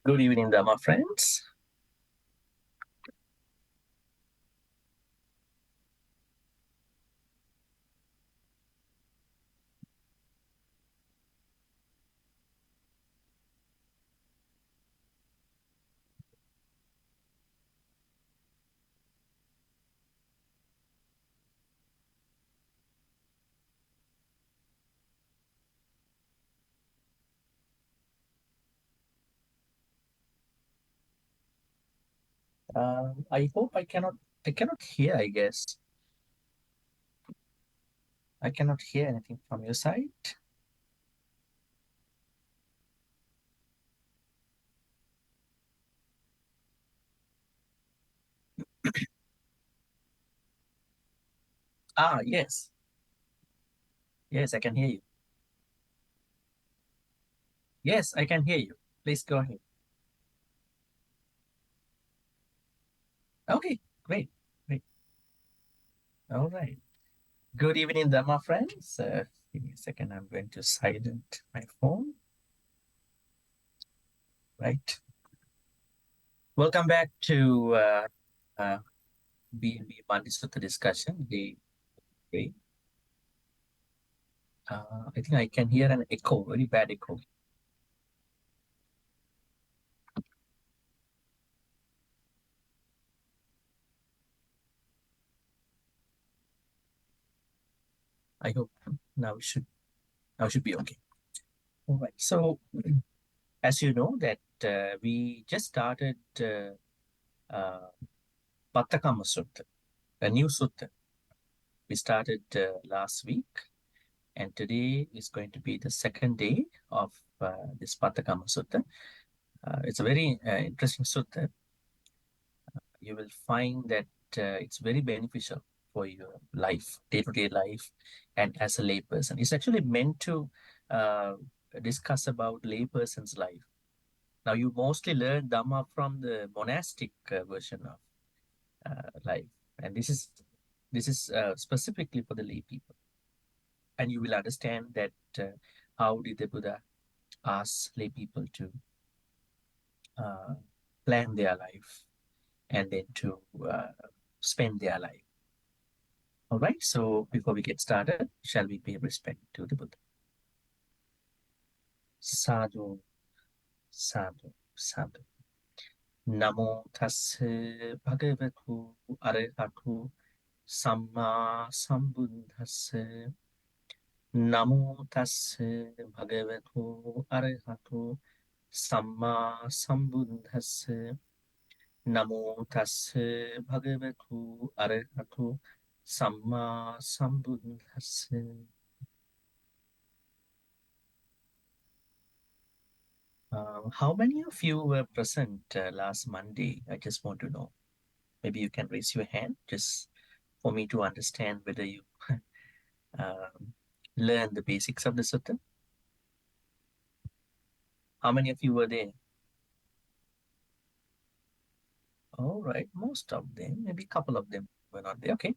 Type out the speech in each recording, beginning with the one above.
Good evening, Dharma friends. I hope I cannot hear, I guess. I cannot hear anything from your side. Yes. Yes, I can hear you. Yes, I can hear you. Please go ahead. Okay, great. Great. All right. Good evening, Dharma friends. Give me a second. I'm going to silent my phone. Right. Welcome back to uh, BMV Bhante Sutta discussion, day 3. I think I can hear an echo, very bad echo. I hope now it should be okay. All right. So, as you know, that we just started uh, Pattakamma Sutta, a new sutta. We started last week, and today is going to be the second day of this Pattakamma Sutta. It's a very interesting sutta. You will find that it's very beneficial for your life, day-to-day life, and as a layperson. It's actually meant to uh, discuss about layperson's life. Now, you mostly learn Dhamma from the monastic version of life, and this is specifically for the lay people. And you will understand that how did the Buddha ask lay people to uh, plan their life and then to spend their life. All right. So before we get started, shall we pay respect to the Buddha? Sadhu, sadhu, sadhu. Namo tassa bhagavatu arahatu samma sambuddhassa. Namo tassa bhagavatu arahatu samma sambuddhassa. Namo tassa bhagavatu arahatu samma sambuddhassa. How many of you were present last Monday? I just want to know. Maybe you can raise your hand just for me to understand whether you um, learned the basics of the sutta. How many of you were there? All right, most of them, maybe a couple of them were not there. Okay,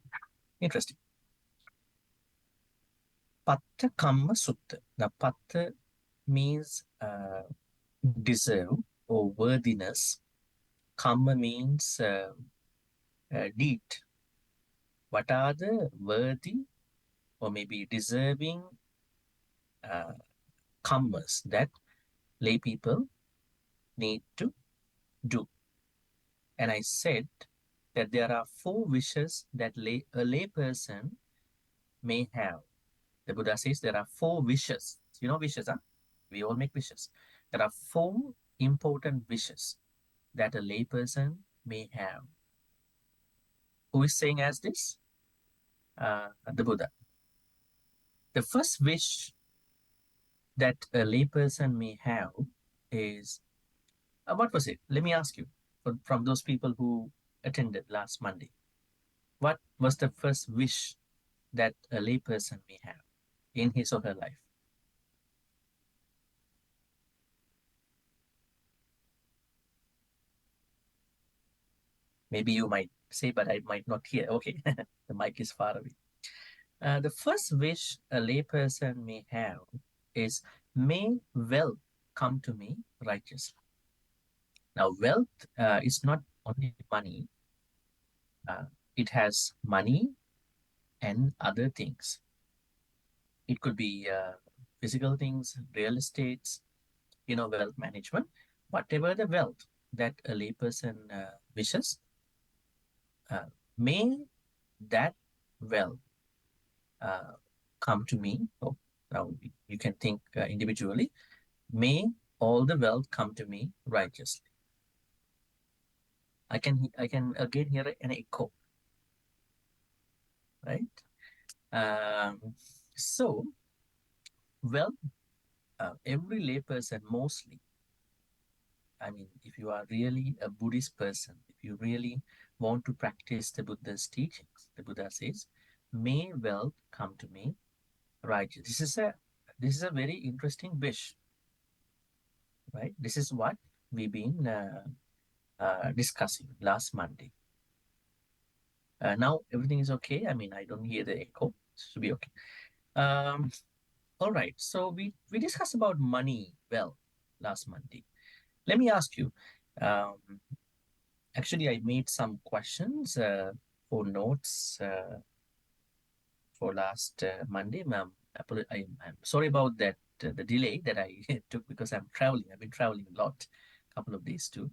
interesting. Pattakamma Sutta. Now, Patta means deserve or worthiness. Kamma means deed. What are the worthy or maybe deserving uh, commerce that lay people need to do? And I said that there are 4 wishes that a lay person may have. The Buddha says there are 4 wishes. You know wishes, huh? We all make wishes. There are 4 important wishes that a lay person may have. Who is saying as this? The Buddha. The first wish that a lay person may have is what was it? Let me ask you from those people who attended last Monday. What was the first wish that a layperson may have in his or her life? Maybe you might say, but I might not hear. Okay, the mic is far away. The first wish a layperson may have is, may wealth come to me righteously. Now, wealth is not only money, uh, it has money and other things. It could be physical things, real estates, wealth management, whatever the wealth that a layperson wishes, uh, may that wealth uh, come to me. Oh, now you can think individually. May all the wealth come to me righteously. I can again hear an echo, right? So, well, every layperson mostly, I mean, if you are really a Buddhist person, if you really want to practice the Buddha's teachings, the Buddha says, may wealth come to me righteous. This is a very interesting wish, right? This is what we've been discussing last Monday. Now everything is okay. I mean, I don't hear the echo. It should be okay. Um, all right. So we discussed about money well last Monday. Let me ask you. Um, Actually, I made some questions for notes for last Monday. Ma'am, I'm sorry about that. The delay that I took because I'm traveling. I've been traveling a lot, couple of days too.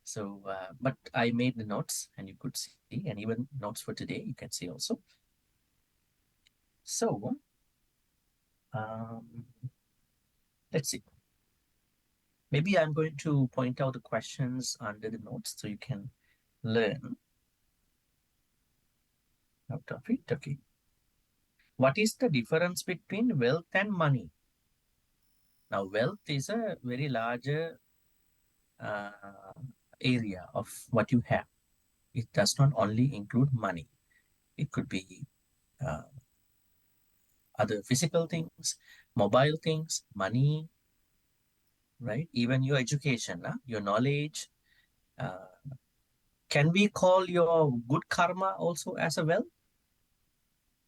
So, but I made the notes, and you could see, and even notes for today you can see also. So, um, let's see. Maybe I'm going to point out the questions under the notes so you can learn out of it. Okay. What is the difference between wealth and money? Now, wealth is a very larger uh, area of what you have. It does not only include money. It could be uh, other physical things, mobile things, money, right? Even your education, your knowledge. Uh, can we call your good karma also as a wealth?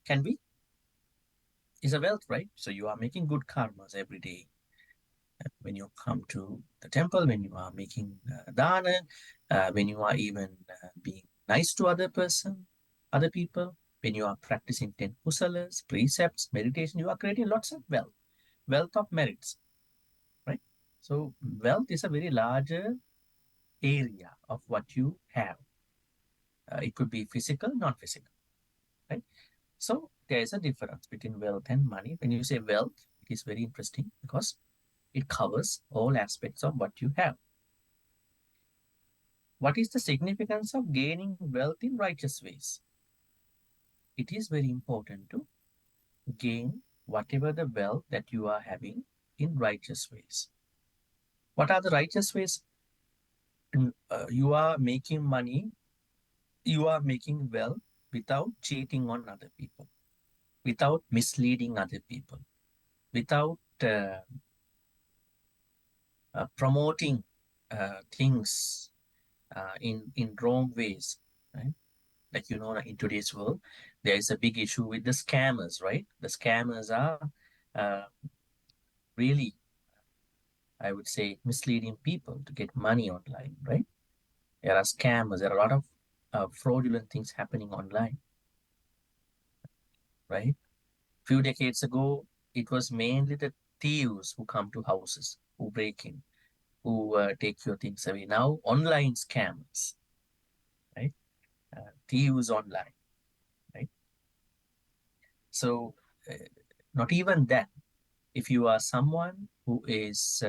Can we? Is a wealth, right? So you are making good karmas every day. When you come to the temple, when you are making dana, when you are even being nice to other people, when you are practicing 10 kusalas, precepts, meditation, you are creating lots of wealth of merits, right? So wealth is a very larger area of what you have. It could be physical, non-physical, right? So there is a difference between wealth and money. When you say wealth, it is very interesting because it covers all aspects of what you have. What is the significance of gaining wealth in righteous ways? It is very important to gain whatever the wealth that you are having in righteous ways. What are the righteous ways? You are making money, you are making wealth without cheating on other people, without misleading other people, without promoting things in wrong ways, right? Like in today's world there is a big issue with the scammers, right? The scammers are uh, really, I would say, misleading people to get money online, right? There are scammers, there are a lot of fraudulent things happening online, right? Few decades ago it was mainly the thieves who come to houses, who break in, who take your things away. Now online scammers, right? Thieves online, right? So uh, not even that. If you are someone who is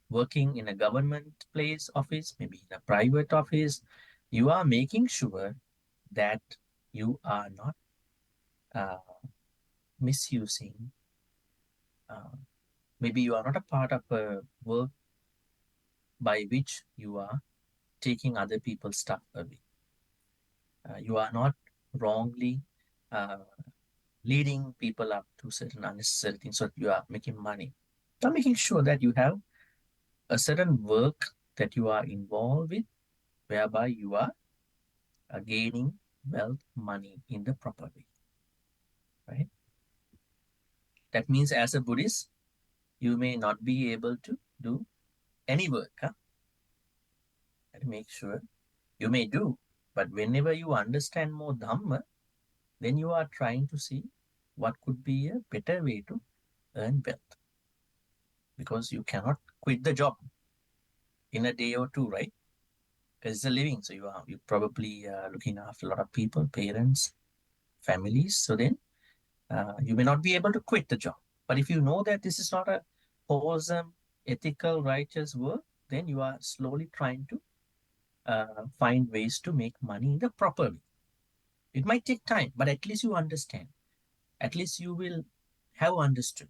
working in a government place office, maybe in a private office, you are making sure that you are not uh, misusing. Uh, Maybe you are not a part of a work by which you are taking other people's stuff away. You are not wrongly uh, leading people up to certain unnecessary things so that you are making money. You are making sure that you have a certain work that you are involved with, whereby you are gaining wealth, money in the proper way, right? That means as a Buddhist, you may not be able to do any work, huh? to make sure you may do. But whenever you understand more Dhamma, then you are trying to see what could be a better way to earn wealth. Because you cannot quit the job in a day or two, right? Because it's a living. So you probably looking after a lot of people, parents, families. So then you may not be able to quit the job. But if you know that this is not a wholesome, ethical, righteous work, then you are slowly trying to find ways to make money in the proper way. It might take time, but at least you understand. At least you will have understood.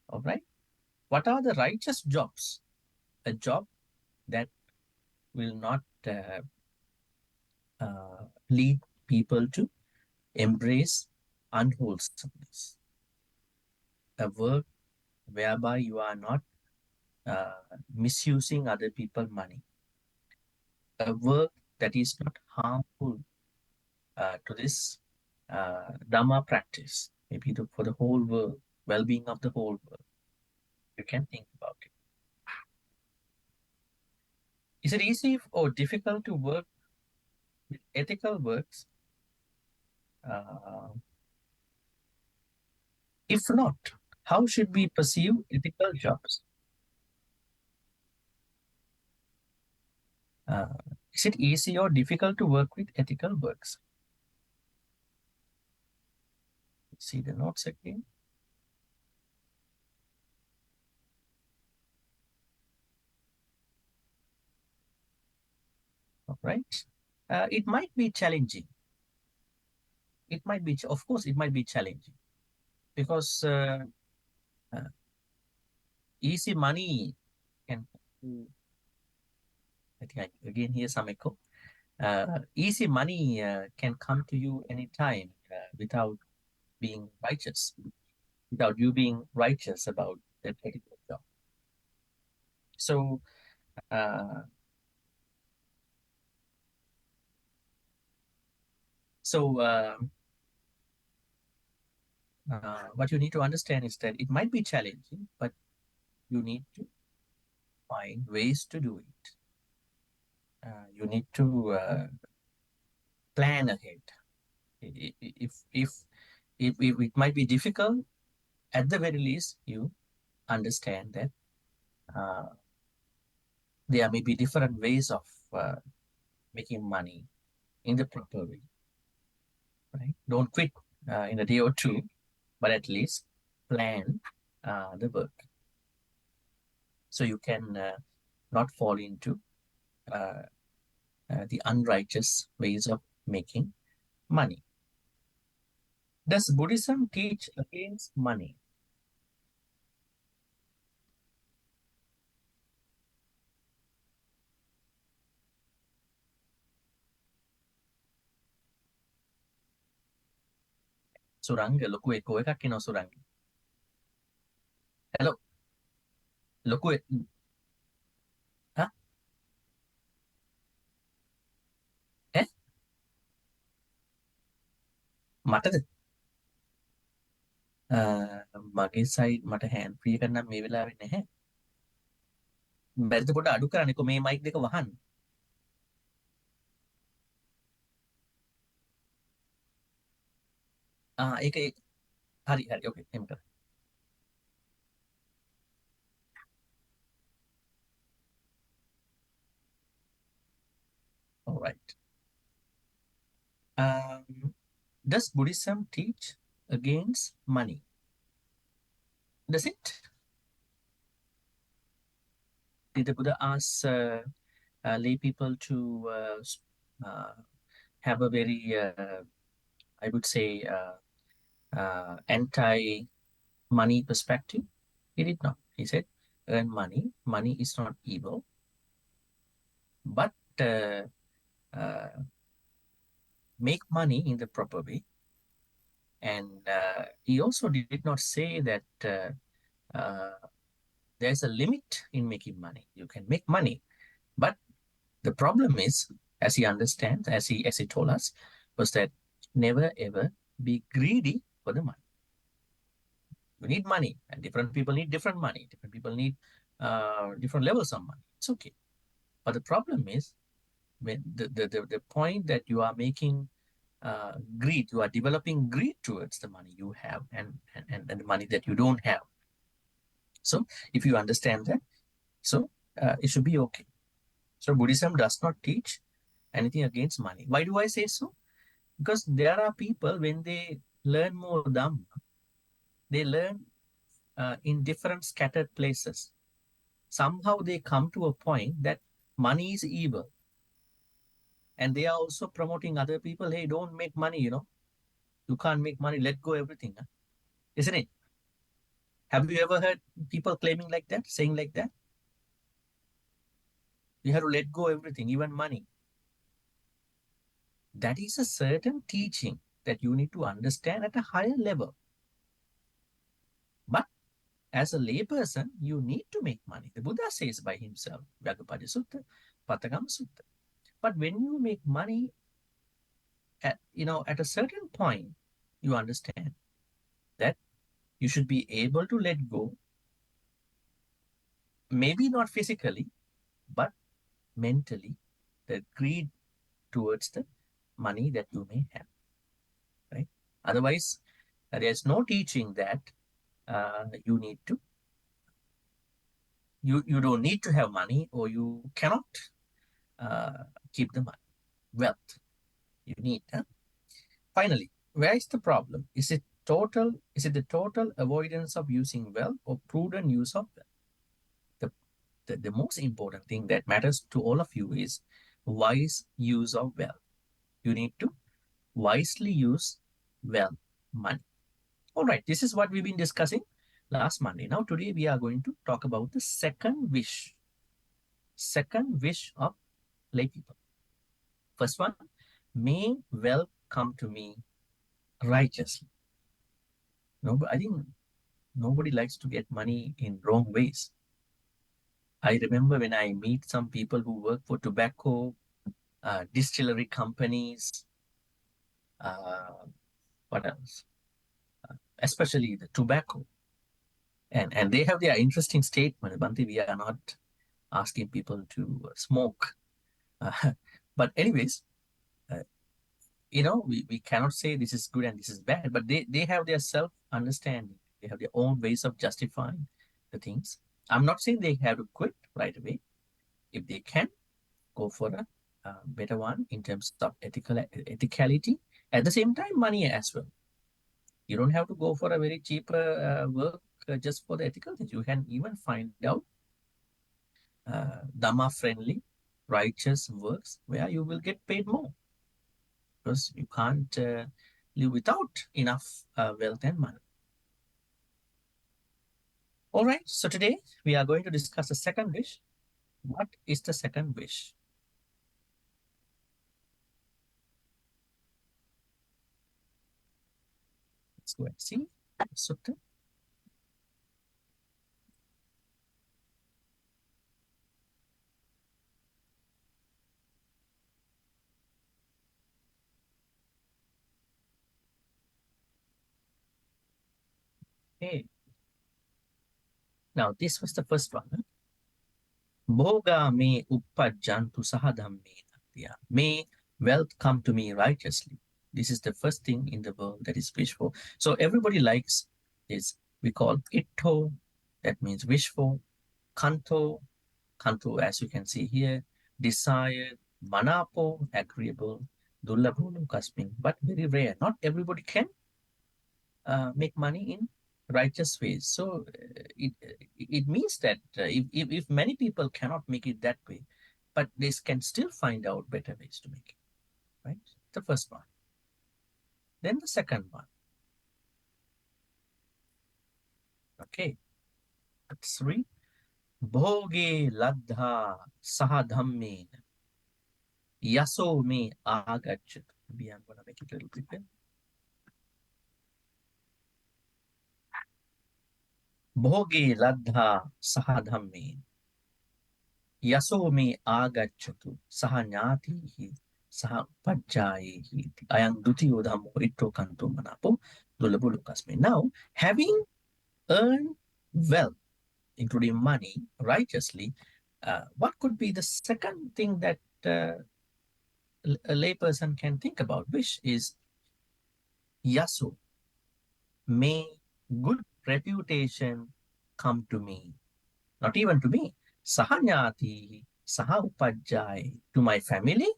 All right. What are the righteous jobs? A job that will not lead people to embrace unwholesomeness. A work whereby you are not uh, misusing other people's money. A work that is not harmful to this Dhamma practice, maybe for the whole world, well-being of the whole world. You can think about it. Is it easy or difficult to work with ethical works? Uh, if not, how should we pursue ethical jobs? Uh, is it easy or difficult to work with ethical works? See the notes again. All right. It might be challenging. It might be, of course, it might be challenging because uh, easy money can, I think I again hear some echo. Easy money can come to you anytime without being righteous, without you being righteous about that particular job. So, uh, so what you need to understand is that it might be challenging, but you need to find ways to do it. You need to plan ahead. If it might be difficult, at the very least, you understand that uh, there may be different ways of uh, making money in the proper way. Right? Don't quit in a day or two, but at least plan the work so you can not fall into uh, the unrighteous ways of making money. Does Buddhism teach against money? Suranga, ලොකු එකෝ එකක් එනවා Suranga. Hello, ලොකු හා ඈ මටද මගේ side මට hand free එකක් නම් මේ වෙලාවේ නැහැ. බැරිද පොඩ්ඩක් අඩු කරන්නකෝ මේ මයික් දෙක වහන්න. ඒක හරි හරි ඕකේ එහෙම කරන්න. All right. Does Buddhism teach against money? Does it? Did the Buddha ask lay people to have a very, I would say, anti-money perspective? He did not. He said, earn money. Money is not evil, but uh, make money in the proper way. And he also did not say that there's a limit in making money. You can make money, but the problem is, as he understands, as he told us, was that never ever be greedy for the money. You need money, and different people need different money. Different people need different levels of money. It's okay. But the problem is when the point that you are making greed, you are developing greed towards the money you have and the money that you don't have. So if you understand that, so it should be okay. So Buddhism does not teach anything against money. Why do I say so? Because there are people, when they learn more Dhamma, they learn in different scattered places. Somehow they come to a point that money is evil. And they are also promoting other people, hey, don't make money, You can't make money, let go everything. Huh? Isn't it? Have you ever heard people claiming like that, saying like that? You have to let go everything, even money. That is a certain teaching that you need to understand at a higher level. But as a layperson, you need to make money. The Buddha says by himself, Vyagapada Sutta, Pattakamma Sutta. But when you make money at a certain point, you understand that you should be able to let go, maybe not physically, but mentally, the greed towards the money that you may have, right? Otherwise, there's no teaching that you need to, you don't need to have money, or you cannot uh, keep the money. Wealth, you need. Huh? Finally, where is the problem? Is it the total avoidance of using wealth or prudent use of wealth? The most important thing that matters to all of you is wise use of wealth. You need to wisely use wealth, money. All right, this is what we've been discussing last Monday. Now, today we are going to talk about the second wish of lay people. First one, may wealth come to me righteously. No, I think nobody likes to get money in wrong ways. I remember when I meet some people who work for tobacco, distillery companies, uh, what else? Especially the tobacco. And they have their interesting statement. Bhante, we are not asking people to smoke. Uh, but anyways, uh, we cannot say this is good and this is bad, but they have their self-understanding. They have their own ways of justifying the things. I'm not saying they have to quit right away. If they can, go for a better one in terms of ethicality. At the same time, money as well. You don't have to go for a very cheaper work just for the ethical things. You can even find out Dhamma friendly, righteous works where you will get paid more, because you can't live without enough wealth and money. All right, so today we are going to discuss the second wish. What is the second wish? Let's go and see Sutta. Okay, now this was the first one. Huh? Bhoga me uppajjantu sahadhammena. May wealth come to me righteously. This is the first thing in the world that is wishful. So everybody likes this. We call itto, that means wishful. Kanto, kanto as you can see here, desired. Manapo, agreeable. Dullabho lokasmin, but very rare. Not everybody can make money in righteous ways. So it means that if many people cannot make it that way, but they can still find out better ways to make it, right? The first one. Then the second one. Okay, let's read. Bhoge ladha sahadhammen yaso me agachat. Maybe I'm going to make it a little bit better. Bhoge ladha sahadhammen yaso me agachatu sahanyati sah pajjayehi. Ayang dutiyo dhammo itto kanto manapo dulabulu kasme. Now, having earned wealth, including money, righteously, What could be the second thing that a layperson can think about, which is yasu, may good reputation come to me, not even to me, sahanyati, saha upajjai, to my family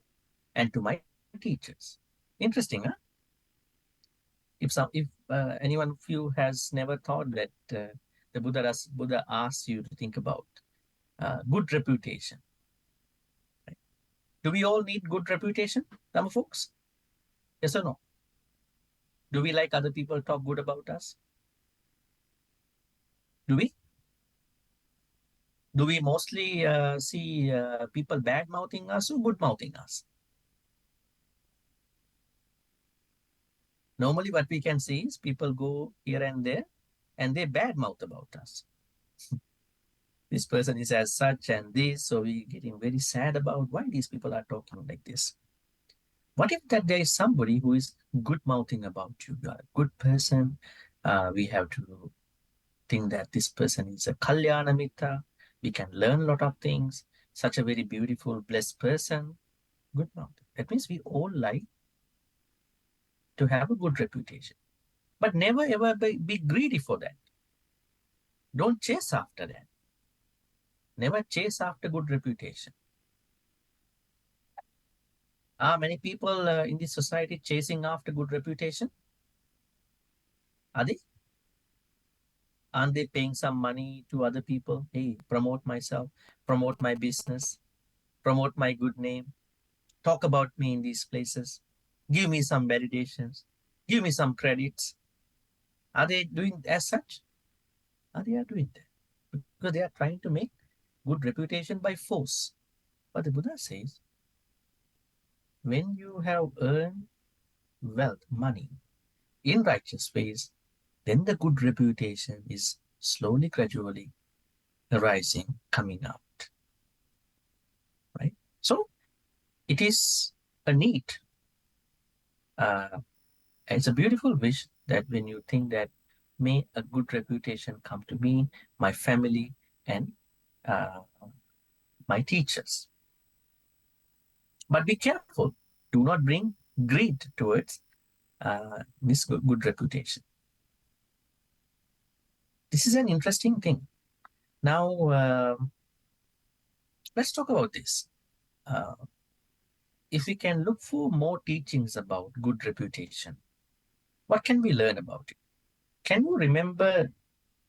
and to my teachers. Interesting, huh? If anyone of you has never thought that the Buddha asks you to think about good reputation. Right? Do we all need good reputation, Dhamma folks? Yes or no? Do we like other people talk good about us? Do we? Do we mostly see people bad mouthing us or good mouthing us? Normally, what we can see is people go here and there and they bad mouth about us. This person is as such and this, so we getting very sad about why these people are talking like this. What if that there is somebody who is good mouthing about you? You are a good person. We have to think that this person is a Kalyana Mitra. We can learn a lot of things. Such a very beautiful, blessed person. Good mouthing. That means we all like to have a good reputation. But never ever be greedy for that. Don't chase after that. Never chase after good reputation. Are many people in this society chasing after good reputation? Are they? Aren't they paying some money to other people? Hey, promote myself, promote my business, promote my good name, talk about me in these places, give me some validations, give me some credits. Are they doing as such? They are doing that because they are trying to make good reputation by force. But the Buddha says, when you have earned wealth, money in righteous ways, then the good reputation is slowly, gradually arising, coming out. Right? So it is a need. Uh, it's a beautiful wish that when you think that may a good reputation come to me, my family, and uh, my teachers. But be careful. Do not bring greed towards this good reputation. This is an interesting thing. Now, let's talk about this. Uh, if we can look for more teachings about good reputation, what can we learn about it? Can you remember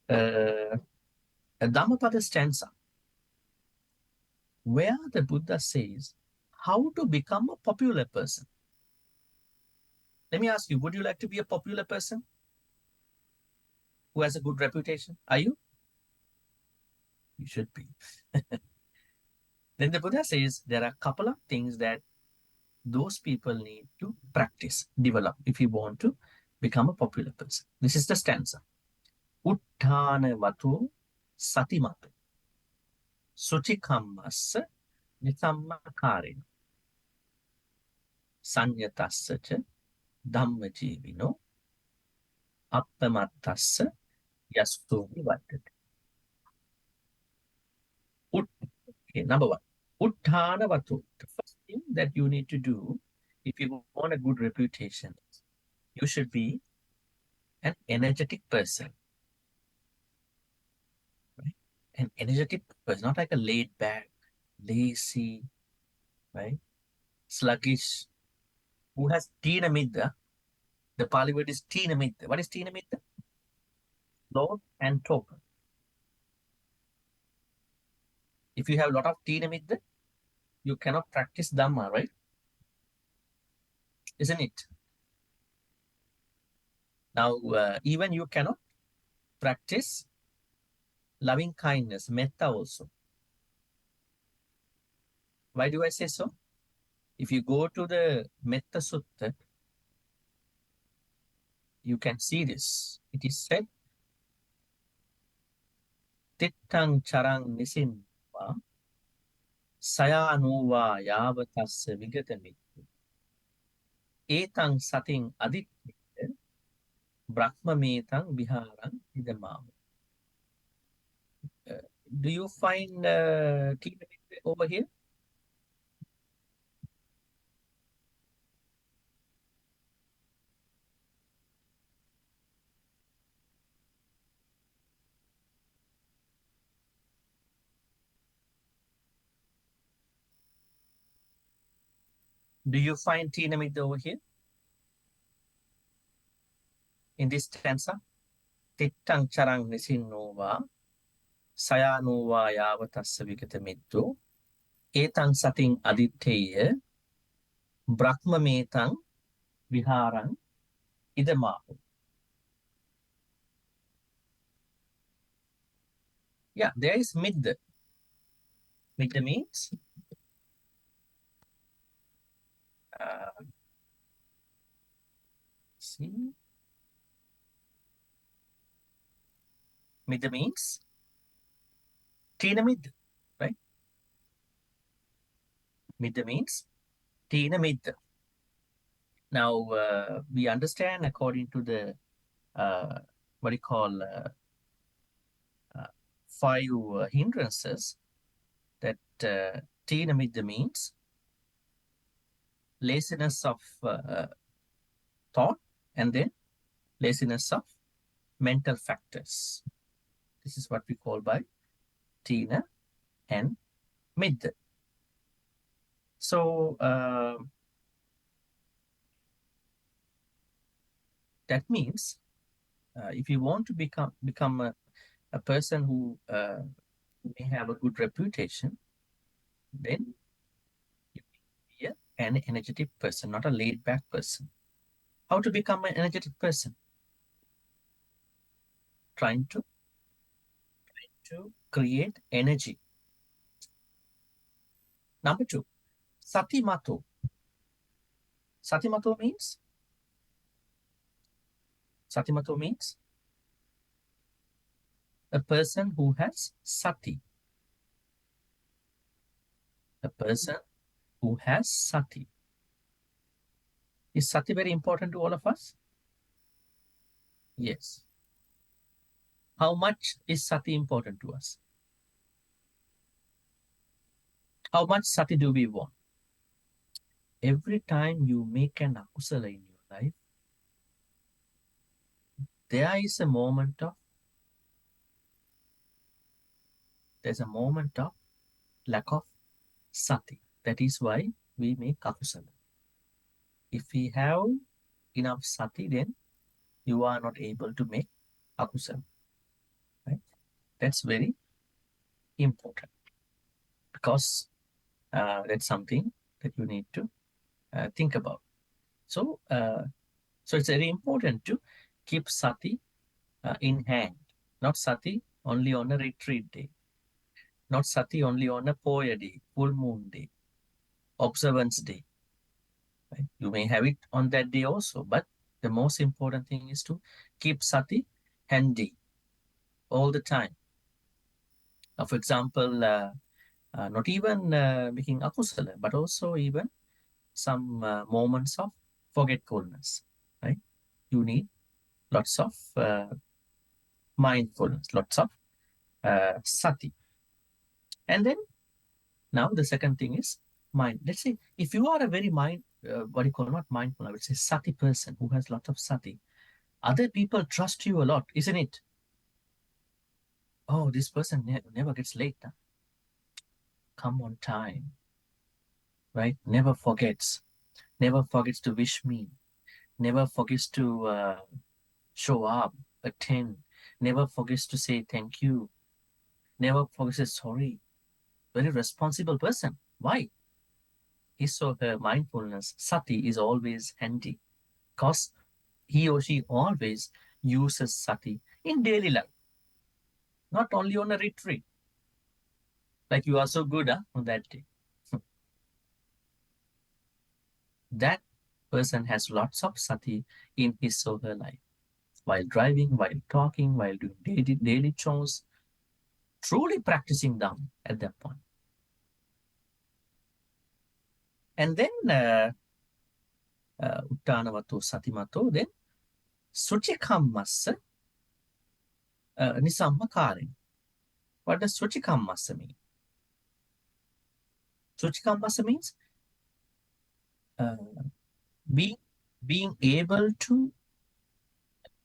a Dhammapada stanza where the Buddha says how to become a popular person? Let me ask you, would you like to be a popular person who has a good reputation? Are you? You should be. Then the Buddha says there are a couple of things that those people need to practice, develop if you want to become a popular person. This is the stanza. Utthana vatu satimatu suchikammas nisammakarena sanyatassa cha dhammajivino appamattassa yasumi vaddati. Okay, number one, Utthana vatu. The first thing that you need to do if you want a good reputation, you should be an energetic person. Right? An energetic person, not like a laid back, lazy, right? Sluggish, who has tina midda. The Pali word is tina midda. What is tina midda? Slow and torpor. If you have a lot of tina midda, you cannot practice Dhamma, right? Isn't it? Now, even you cannot practice loving kindness, metta also. Why do I say so? If you go to the Metta Sutta, you can see this. It is said, Tittang charang nisinva sayanuva yavatassa vigatamit etang sating adit brahmametang viharang idamam. Do you find Tina over here? Do you find Tina over here in this stanza? Tittang charang nisinova sayanova yavatassa vikatamittu etang sating aditteya brahmametang viharang idamahu. Yeah, there is mid. Mid means uh, see, mid means Tina mid, right? Mid means Tina mid. Now we understand according to the what do you call uh, five hindrances that Tina mid means laziness of thought and then laziness of mental factors. This is what we call by Tina and mid. So that means if you want to become a person who may have a good reputation, then you be an energetic person, not a laid back person. How to become an energetic person? Trying to create energy. Number two, satimato. Satimato means satimato means a person who has sati. A person who has sati. Is sati very important to all of us? Yes. How much is sati important to us? How much sati do we want? Every time you make an akusala in your life, there is a moment of there's a moment of lack of sati. That is why we make akusala. If we have enough sati, then you are not able to make akusala. Right? That's very important because that's something that you need to think about. So, so it's very important to keep sati in hand, not sati only on a retreat day, not sati only on a poya day, full moon day, observance day. Right? You may have it on that day also, but the most important thing is to keep sati handy all the time. For example, not even making akusala, but also even some moments of forgetfulness. Right? You need lots of mindfulness, lots of sati. And then now the second thing is mind. Let's say if you are a very what do you call not mindful, I would say sati person who has lots of sati, other people trust you a lot, isn't it? Oh, this person never gets late. Huh? Come on time, right? Never forgets to wish me, never forgets to show up, attend, never forgets to say thank you, never forgets to say sorry. Very responsible person. Why? His or her mindfulness, sati, is always handy because he or she always uses sati in daily life, not only on a retreat. Like you are so good on that day. That person has lots of sati in his or her life while driving, while talking, while doing daily chores, truly practicing them at that point. And then Uttanavato Satimato, then Suchikammas Nisamma Karin. What does Suchikammasa mean? Suchikammasa means uh, being being able to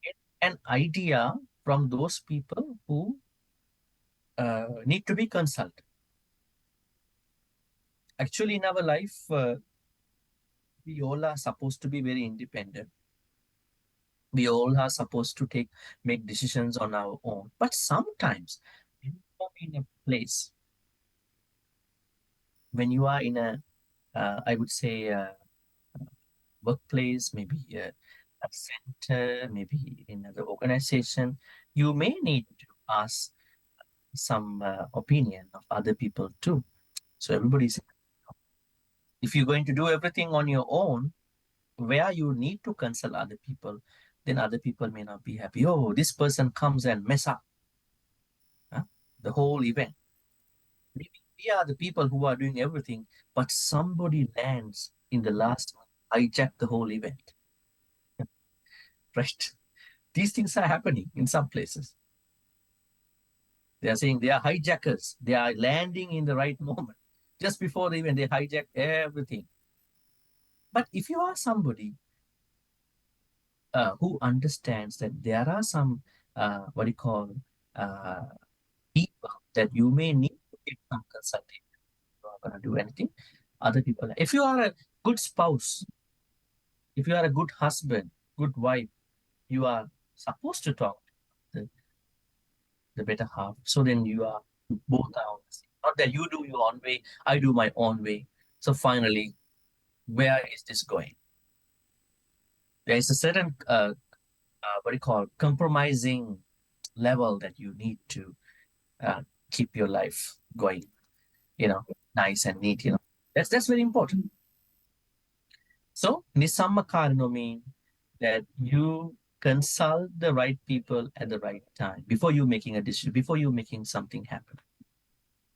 get an idea from those people who need to be consulted. Actually, in our life, we all are supposed to be very independent. We all are supposed to make decisions on our own. But sometimes, when you are in a place, when you are in a, I would say, workplace, maybe a center, maybe in another organization, you may need to ask some opinion of other people too. So everybody's, if you're going to do everything on your own, where you need to consult other people, then other people may not be happy. Oh, this person comes and mess up, huh, the whole event. Maybe we are the people who are doing everything, but somebody lands in the last, hijack the whole event. Right? These things are happening in some places. They are saying they are hijackers. They are landing in the right moment. Just before the event, they hijack everything. But if you are somebody who understands that there are some, what do you call, uh, people that you may need to get some consultation, you are going to do anything, other people. If you are a good spouse, if you are a good husband, good wife, you are supposed to talk to the better half. So then you are, both are on the same. Not that you do your own way, I do my own way. So finally, where is this going? There is a certain, what do you call, compromising level that you need to uh, keep your life going, nice and neat. That's very important. So nisammakarano mean that you consult the right people at the right time before you making a decision, before you making something happen.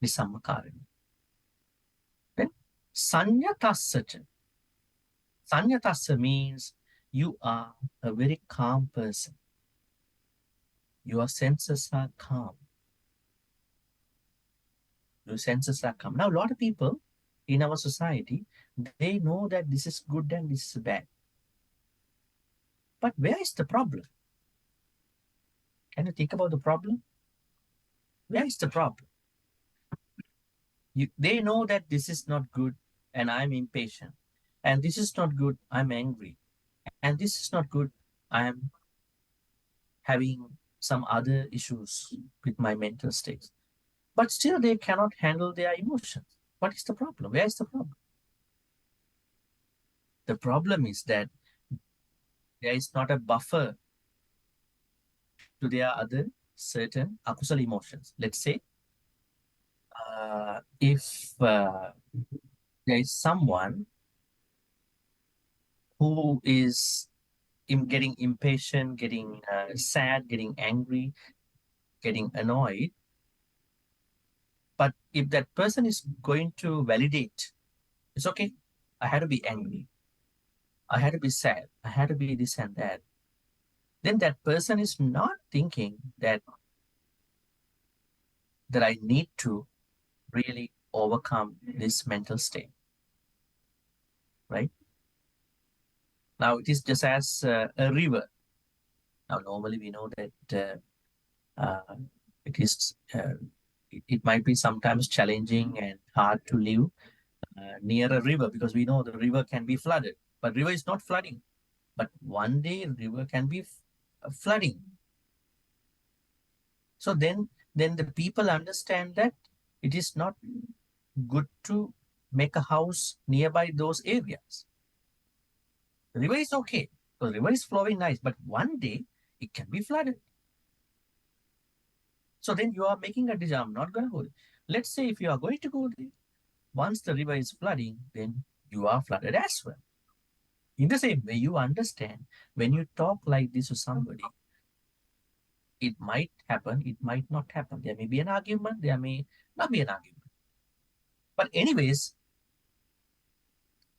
Nisammakarano. Then sanyatassacha. Sanyatassa means you are a very calm person. Your senses are calm. Your senses are calm. Now, a lot of people in our society, they know that this is good and this is bad. But where is the problem? Can you think about the problem? Where is the problem? They know that this is not good and I'm impatient. And this is not good, I'm angry. And this is not good, I'm having some other issues with my mental state. But still, they cannot handle their emotions. What is the problem? Where is the problem? The problem is that there is not a buffer to their other certain akusal emotions. Let's say, if there is someone who is getting impatient, getting sad, getting angry, getting annoyed, but if that person is going to validate, it's okay, I had to be angry, I had to be sad, I had to be this and that, then that person is not thinking that I need to really overcome this mental state, right? Now it is just as a river. Now normally we know that it is it might be sometimes challenging and hard to live near a river because we know the river can be flooded, but river is not flooding. But one day river can be flooding. So then the people understand that it is not good to make a house nearby those areas. The river is okay because the river is flowing nice, but one day it can be flooded. So then you are making a decision. I'm not going to go there. Let's say if you are going to go there, once the river is flooding, then you are flooded as well. In the same way, you understand when you talk like this to somebody, it might happen, it might not happen. There may be an argument, there may not be an argument. But, anyways,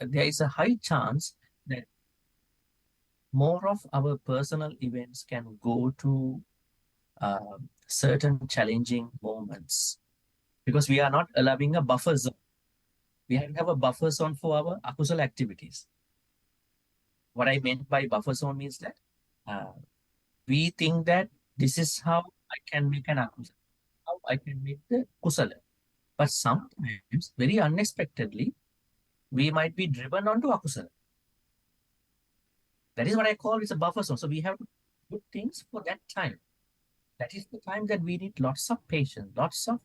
there is a high chance that more of our personal events can go to certain challenging moments because we are not allowing a buffer zone. We have to have a buffer zone for our akusal activities. What I meant by buffer zone means that uh, we think that this is how I can make an akusala, how I can make the kusala. But sometimes, very unexpectedly, we might be driven onto akusala. That is what I call it's a buffer zone. So we have to do things for that time. That is the time that we need lots of patience, lots of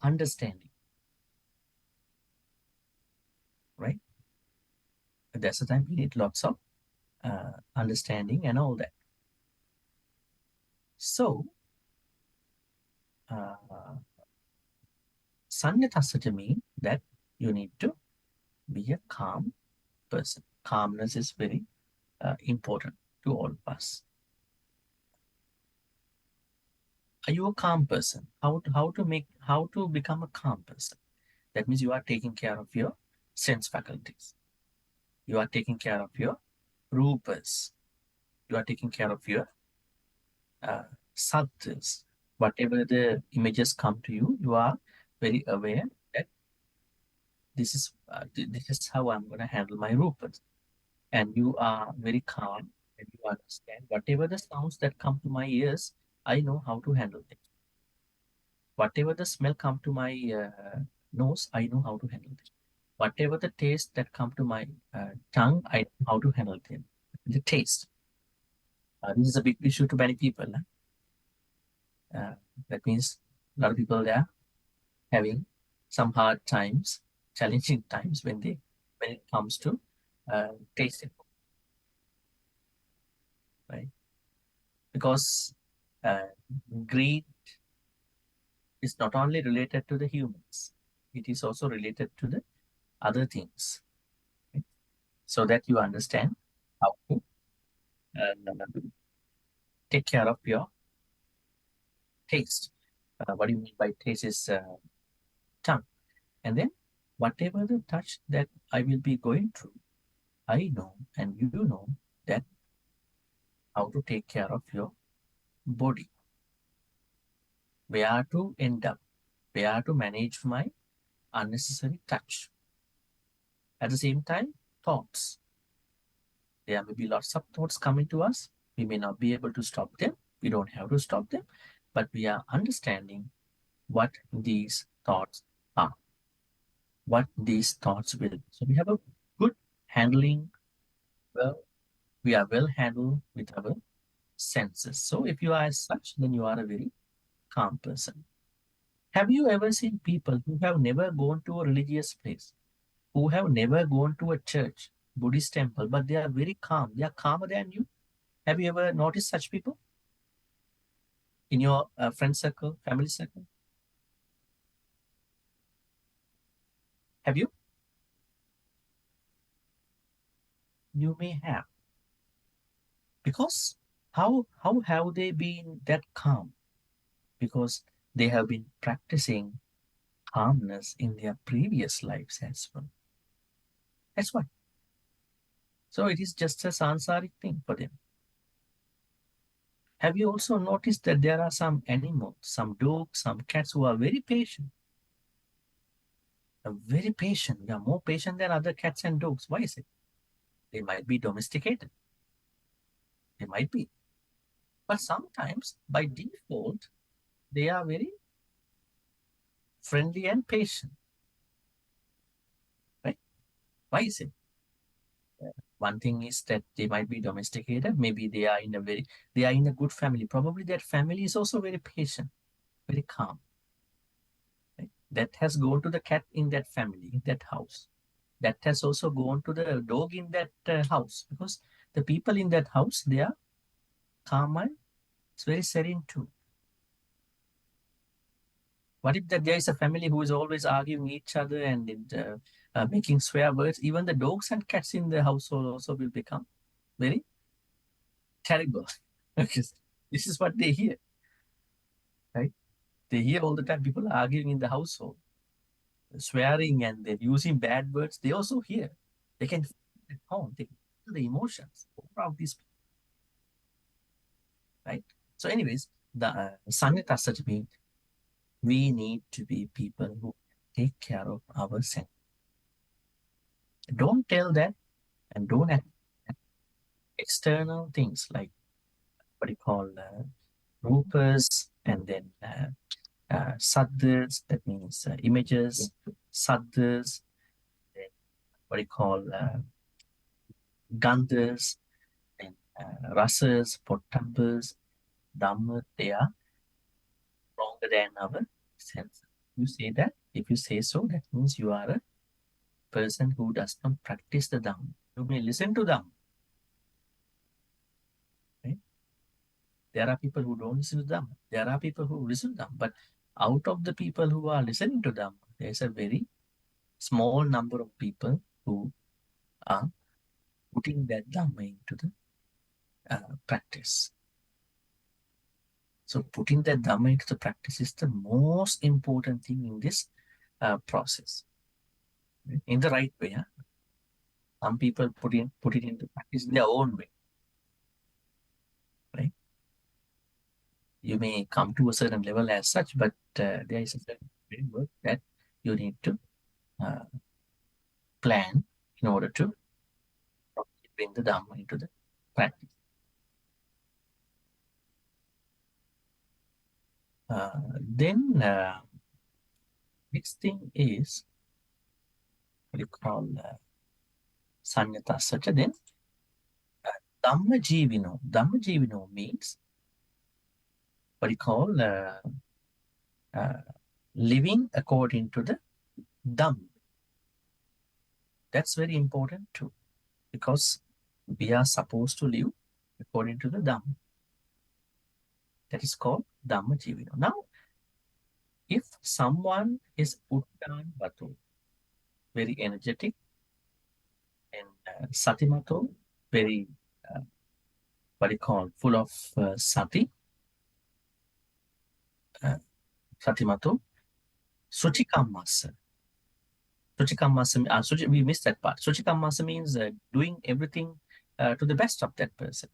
understanding, right? That's the time we need lots of understanding and all that. So, uh, Sanyatassa means that you need to be a calm person. Calmness is very important to all of us. Are you a calm person? How to become a calm person? That means you are taking care of your sense faculties. You are taking care of your rupas. You are taking care of your uh, sattas. Whatever the images come to you, you are very aware that this is how I'm going to handle my rupas. And you are very calm and you understand whatever the sounds that come to my ears, I know how to handle them. Whatever the smell come to my nose, I know how to handle them. Whatever the taste that come to my tongue, I know how to handle them. The taste. This is a big issue to many people. That means a lot of people there having some hard times, challenging times when it comes to tasting, right? Because uh, greed is not only related to the humans, it is also related to the other things, right? So that you understand how to uh, take care of your taste. What do you mean by taste is tongue. And then whatever the touch that I will be going through, I know and you know that how to take care of your body, where to end up, where to manage my unnecessary touch. At the same time, thoughts. There may be lots of thoughts coming to us. We may not be able to stop them. We don't have to stop them, but we are understanding what these thoughts are, what these thoughts will. So we have a good handling. Well, we are well handled with our senses. So if you are as such, then you are a very calm person. Have you ever seen people who have never gone to a religious place, who have never gone to a church, Buddhist temple, but they are very calm? They are calmer than you. Have you ever noticed such people in your friend circle, family circle? Have you? You may have. Because how have they been that calm? Because they have been practicing calmness in their previous lives as well. That's why. So it is just a sansaric thing for them. Have you also noticed that there are some animals, some dogs, some cats who are very patient? Very patient. They are more patient than other cats and dogs. Why is it? They might be domesticated. They might be. But sometimes, by default, they are very friendly and patient. Right? Why is it? One thing is that they might be domesticated. Maybe they are in a good family. Probably that family is also very patient, very calm. Right? That has gone to the cat in that family, in that house. That has also gone to the dog in that house because the people in that house, they are calm and it's very serene too. What if that there is a family who is always arguing each other and making swear words? Even the dogs and cats in the household also will become very terrible because this is what they hear, right? They hear all the time people arguing in the household, swearing and they're using bad words. They also hear. They can feel the tone, they can feel the emotions of these people, right? So, anyways, Sanyatasat means we need to be people who take care of ourselves. Don't tell that and don't act external things like what you call rupas and then saddhas, that means images, saddhas, then what you call gandhas, and rasas, pottabas, dhammas, they are stronger than our sense. You say that, if you say so, that means you are a person who does not practice the Dhamma. You may listen to Dhamma. Right? There are people who don't listen to Dhamma. There are people who listen to Dhamma. But out of the people who are listening to Dhamma, there's a very small number of people who are putting that Dhamma into the practice. So putting that Dhamma into the practice is the most important thing in this process. Right? In the right way. Huh? Some people put it into practice in their own way. Right? You may come to a certain level as such, but there is a certain framework that you need to uh, plan in order to bring the Dhamma into the practice. Then next thing is what you call Sanyata Sacha. Then Dhamma Jivino. Dhamma Jivino means what you call living according to the Dhamma. That's very important too, because we are supposed to live according to the Dhamma. That is called Dhamma Jivino. Now, if someone is Uttan Bato, very energetic, and Satimato, very what you call full of sati, Satimato, Suchikammasa. Suchikammasa, we missed that part. Suchikammasa means doing everything to the best of that person.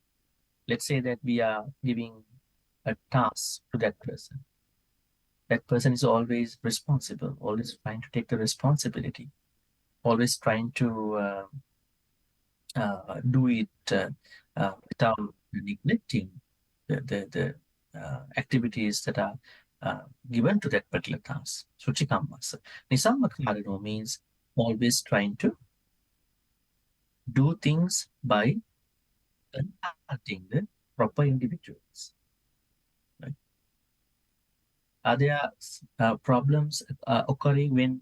Let's say that we are giving a task to that person. That person is always responsible, always trying to take the responsibility, always trying to do it without neglecting the activities that are given to that particular task. Suchikammas. Nisammakarano means always trying to do things by consulting the proper individuals. Right? Are there problems occurring when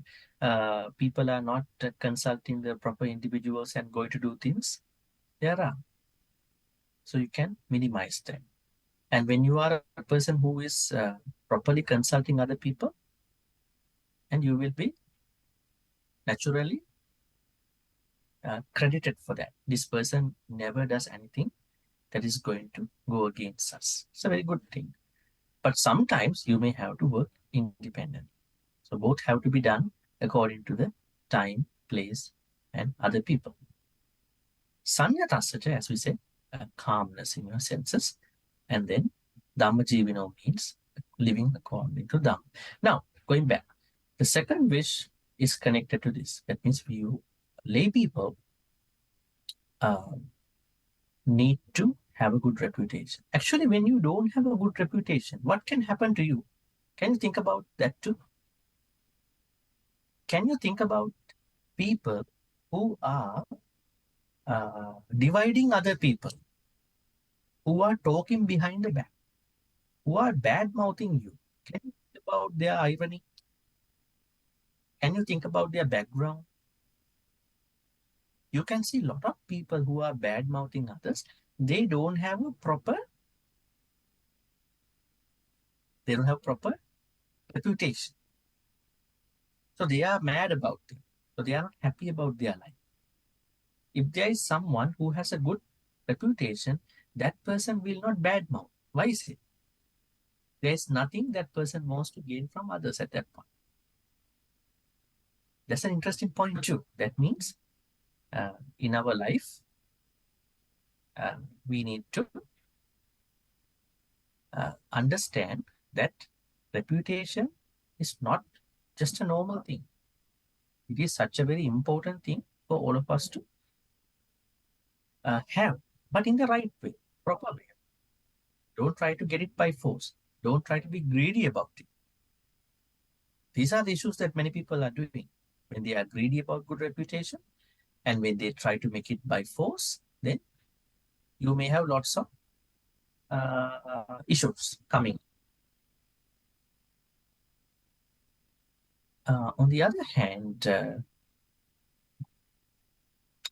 people are not consulting the proper individuals and going to do things? There are. So you can minimize them. And when you are a person who is properly consulting other people, and you will be naturally credited for that. This person never does anything that is going to go against us. It's a very good thing. But sometimes you may have to work independently. So both have to be done according to the time, place, and other people. Sanyatasaja, as we say, calmness in your senses. And then Dhammajivino means living according to Dhamma. Now, going back, the second wish is connected to this. That means you lay people need to have a good reputation. Actually, when you don't have a good reputation, what can happen to you? Can you think about that too? Can you think about people who are dividing other people, who are talking behind the back, who are bad mouthing you? Can you think about their irony? Can you think about their background? You can see a lot of people who are bad mouthing others. They don't have a proper reputation. So they are mad about it. So they are not happy about their life. If there is someone who has a good reputation, that person will not badmouth. Why is it? There is nothing that person wants to gain from others at that point. That's an interesting point too. That means in our life, we need to understand that reputation is not just a normal thing. It is such a very important thing for all of us to have, but in the right way, proper way. Don't try to get it by force. Don't try to be greedy about it. These are the issues that many people are doing when they are greedy about good reputation, and when they try to make it by force, then you may have lots of issues coming. On the other hand, now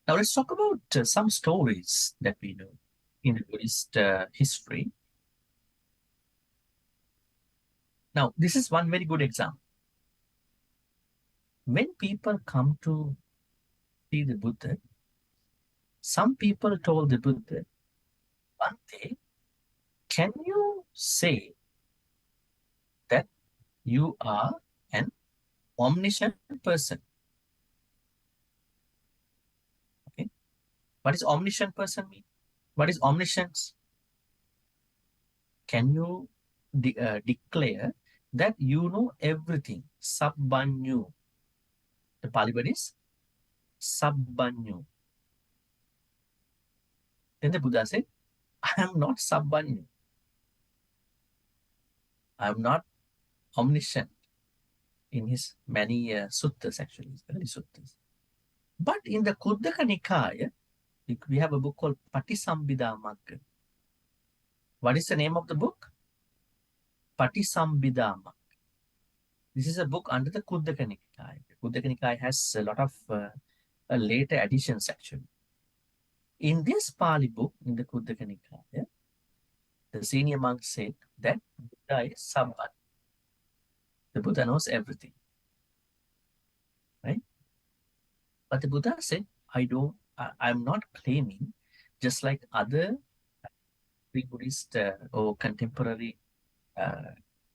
let's talk about some stories that we know in the Buddhist history. Now, this is one very good example. When people come to see the Buddha, some people told the Buddha, Bhante, can you say that you are an omniscient person? Okay. What is omniscient person mean? What is omniscience? Can you declare that you know everything? Sabbanyu. The Pali word is Sabbanyu. Then the Buddha said, I am not Sabbanyu. I am not omniscient in his many suttas, actually, early suttas. But in the Kuddaka Nikaya, we have a book called Patisambhida Magga. What is the name of the book? Patisambhida Magga. This is a book under the Kuddaka Nikaya. The Kuddaka Nikaya has a lot of later additions, actually. In this Pali book, in the Kuddaka Nikaya, the senior monk said that Buddha is Sabban. The Buddha knows everything, right? But the Buddha said, I'm not claiming, just like other pre-Buddhist or contemporary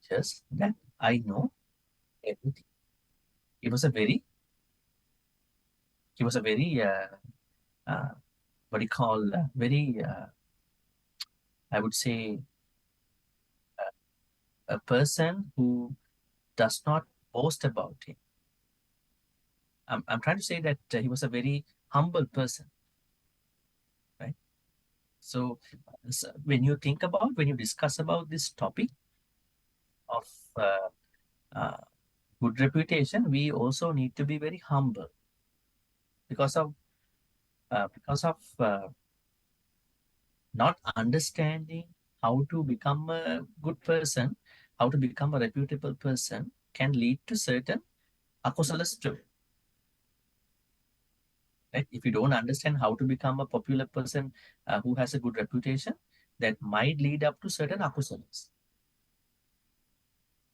just that I know everything. He was a very, uh, what do you call, very, I would say, a person who does not boast about him. I'm trying to say that he was a very humble person, right? So, when you think about, when you discuss about this topic of uh, good reputation, we also need to be very humble because of not understanding how to become a good person, how to become a reputable person can lead to certain akusalas too. Right? If you don't understand how to become a popular person who has a good reputation, that might lead up to certain akusalas.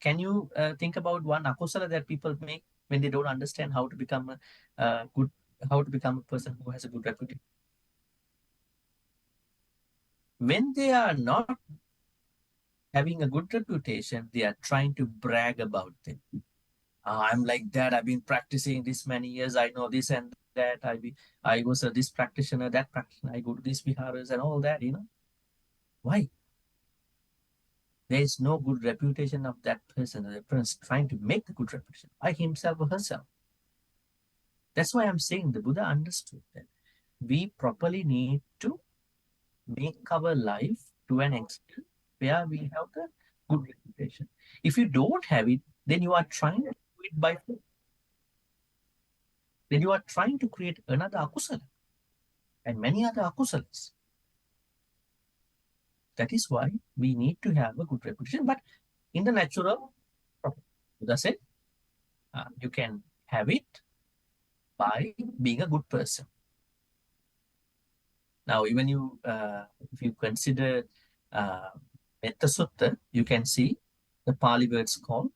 Can you think about one akusala that people make when they don't understand how to become how to become a person who has a good reputation? When they are not having a good reputation, they are trying to brag about it. I'm like that. I've been practicing this many years. I know this and that. I was this practitioner, that practitioner. I go to these viharas and all that. Why? There is no good reputation of that person. The person is trying to make the good reputation by himself or herself. That's why I'm saying the Buddha understood that we properly need to make our life to an extent where we have the good reputation. If you don't have it, then you are trying to do it by force. Then you are trying to create another akusala and many other akusalas. That is why we need to have a good reputation. But in the natural, Buddha said, you can have it by being a good person. Now, even if you consider Metta Sutta, you can see the Pali words called,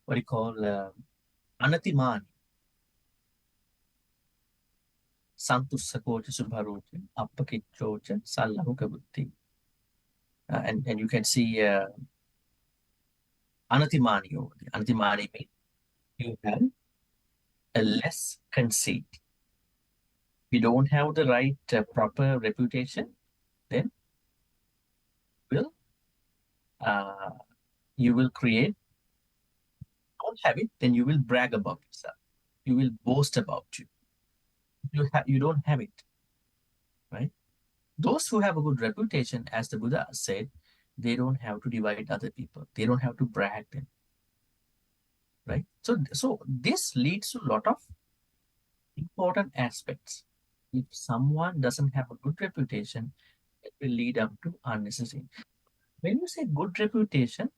what do you call, Anatimani, Santussakocha Subharocha, Appakichocha, Sallahuka Buddhi. And you can see Anatimani over there. Anatimani means you have a less conceit. If you don't have the right proper reputation, then will Uh, you will create, don't have it, then you will brag about yourself. You will boast about you. You don't have it, right? Those who have a good reputation, as the Buddha said, they don't have to divide other people. They don't have to brag them, right? So this leads to a lot of important aspects. If someone doesn't have a good reputation, it will lead up to unnecessary. When you say good reputation,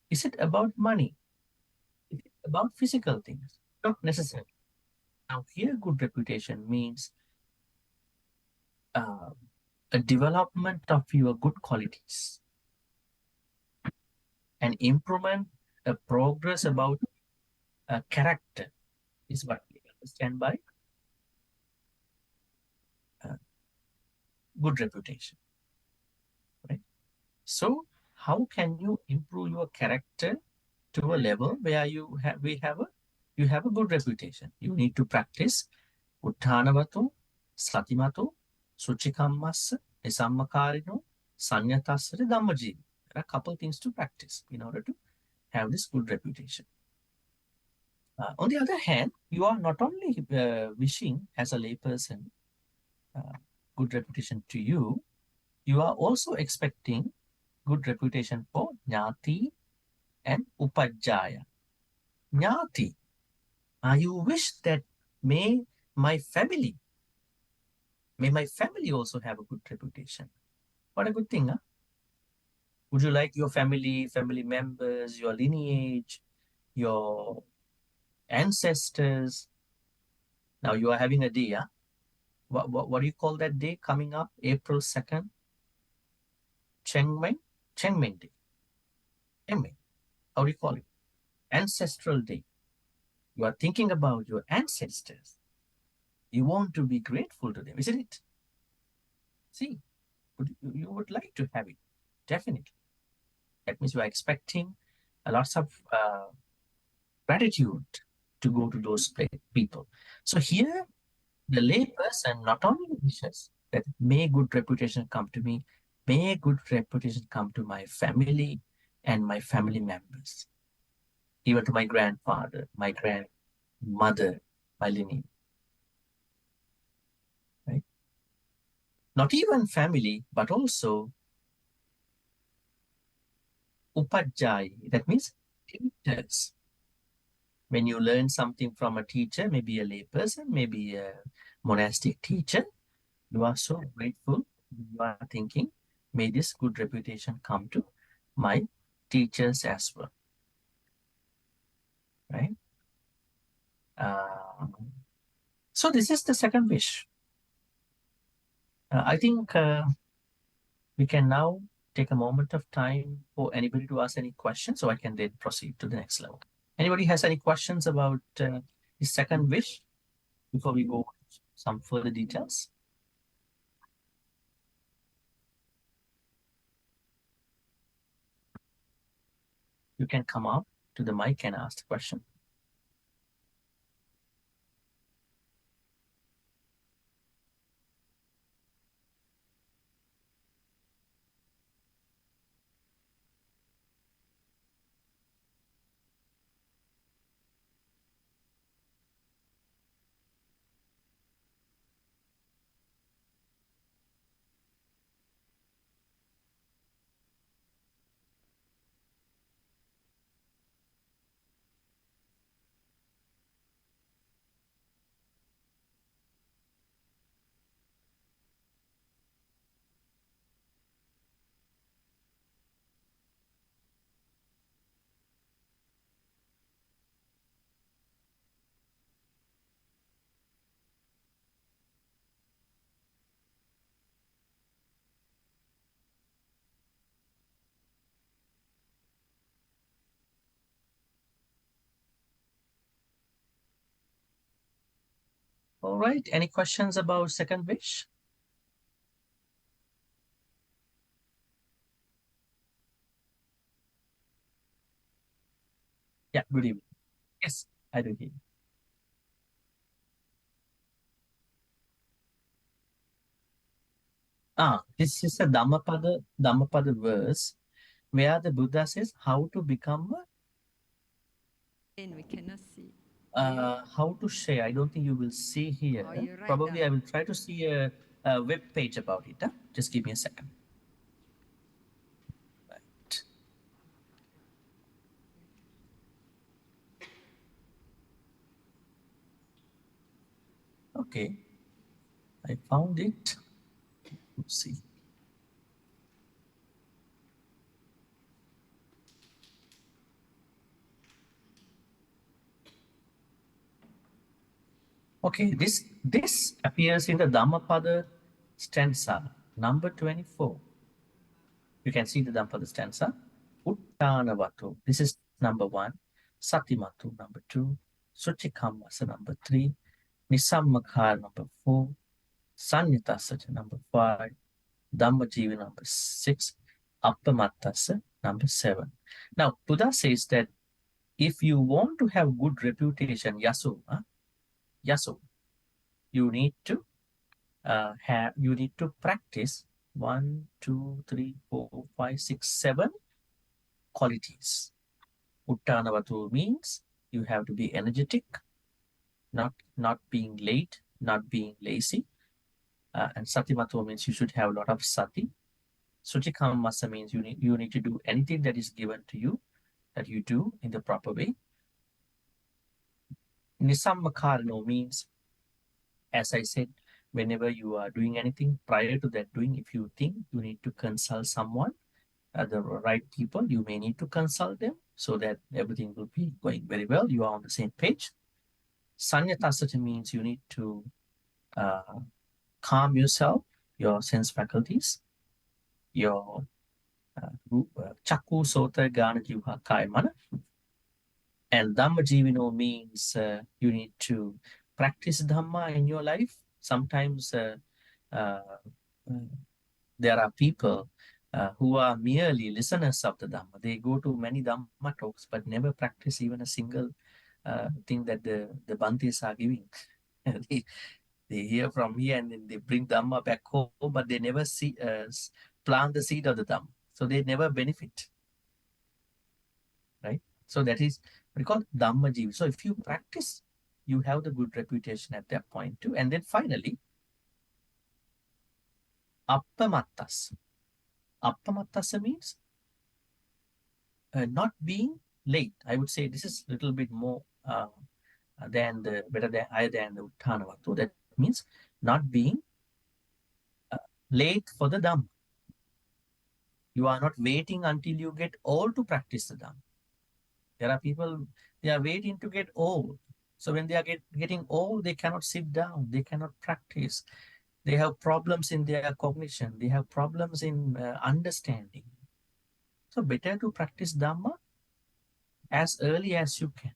is it about money? Is it about physical things? Not necessarily. Now, here, good reputation means uh, a development of your good qualities, an improvement, a progress about a character is what we understand by uh, good reputation, right? So, how can you improve your character to a level where you have a good reputation? You need to practice Uttanavato, Satimato, Suchikammassa, Nisammakarino, Sanyatassara, Dhammajivi. There are a couple things to practice in order to have this good reputation. On the other hand, you are not only wishing as a layperson uh, good reputation to you, you are also expecting good reputation for Jnati and Upajjaya. Jnati, you wish that may my family, may my family also have a good reputation. What a good thing, huh? Would you like your family members, your lineage, your ancestors? Now you are having a day, huh? What do you call that day coming up? April 2nd? Chengmeng? Chengmeng Day. Chengmeng. How do you call it? Ancestral Day. You are thinking about your ancestors. You want to be grateful to them, isn't it? See, you would like to have it. Definitely. That means you are expecting a lots of gratitude to go to those people. So here, the layperson not only wishes that may good reputation come to me, may good reputation come to my family and my family members, even to my grandfather, my grandmother, my lineage, right? Not even family, but also upajjai. That means teachers. When you learn something from a teacher, maybe a layperson, maybe a monastic teacher, you are so grateful. You are thinking, may this good reputation come to my teachers as well, right? Uh, so this is the second wish. I think we can now take a moment of time for anybody to ask any questions, so I can then proceed to the next level. Anybody has any questions about the second wish before we go some further details? You can come up to the mic and ask the question. All right. Any questions about second wish? Yeah, good evening. Yes, I do hear you. This is a Dhammapada verse. where the Buddha says how to become And we cannot see. how to share. I don't think you will see here. Oh, you write Probably I down. will try to see a web page about it. Just give me a second. Right. Okay, I found it. Let's see. Okay, this appears in the Dhammapada stanza number 24. You can see the Dhammapada stanza. Uttanavatu. This is number 1. Satimatu number 2. Suchikammasa number 3. Nisammakar number 4. Sanyatassaja number 5. Dhammajiva number 6. Appamattasa number 7. Now, Buddha says that if you want to have good reputation, yaso, you need to practice 1, 2, 3, 4, 5, 6, 7 qualities. Uttanavatu means you have to be energetic, not being late, not being lazy. And Satimato means you should have a lot of sati. Suchikammasa means you need to do anything that is given to you, that you do in the proper way. Nisammakarno means, as I said, whenever you are doing anything, prior to that doing, if you think you need to consult someone, the right people, you may need to consult them so that everything will be going very well. You are on the same page. Sanyatasati means you need to uh, calm yourself, your sense faculties, your chakku, sota, gana, jiva, kaya, mana. And Dhamma Jivino means you need to practice Dhamma in your life. Sometimes uh, there are people who are merely listeners of the Dhamma. They go to many Dhamma talks but never practice even a single thing that the Bhantes are giving. they, they hear from here and then they bring Dhamma back home, but they never plant the seed of the Dhamma. So they never benefit, right? So that is what we call Dhamma Jiva. So if you practice, you have the good reputation at that point too. And then finally, Appamattas. Appamattas means not being late. I would say this is a little bit more than the better than higher than the Uttanavatu. That means not being late for the Dhamma. You are not waiting until you get old to practice the Dhamma. There are people, they are waiting to get old. So when they are getting old, they cannot sit down, they cannot practice. They have problems in their cognition, they have problems in understanding. So better to practice Dhamma as early as you can.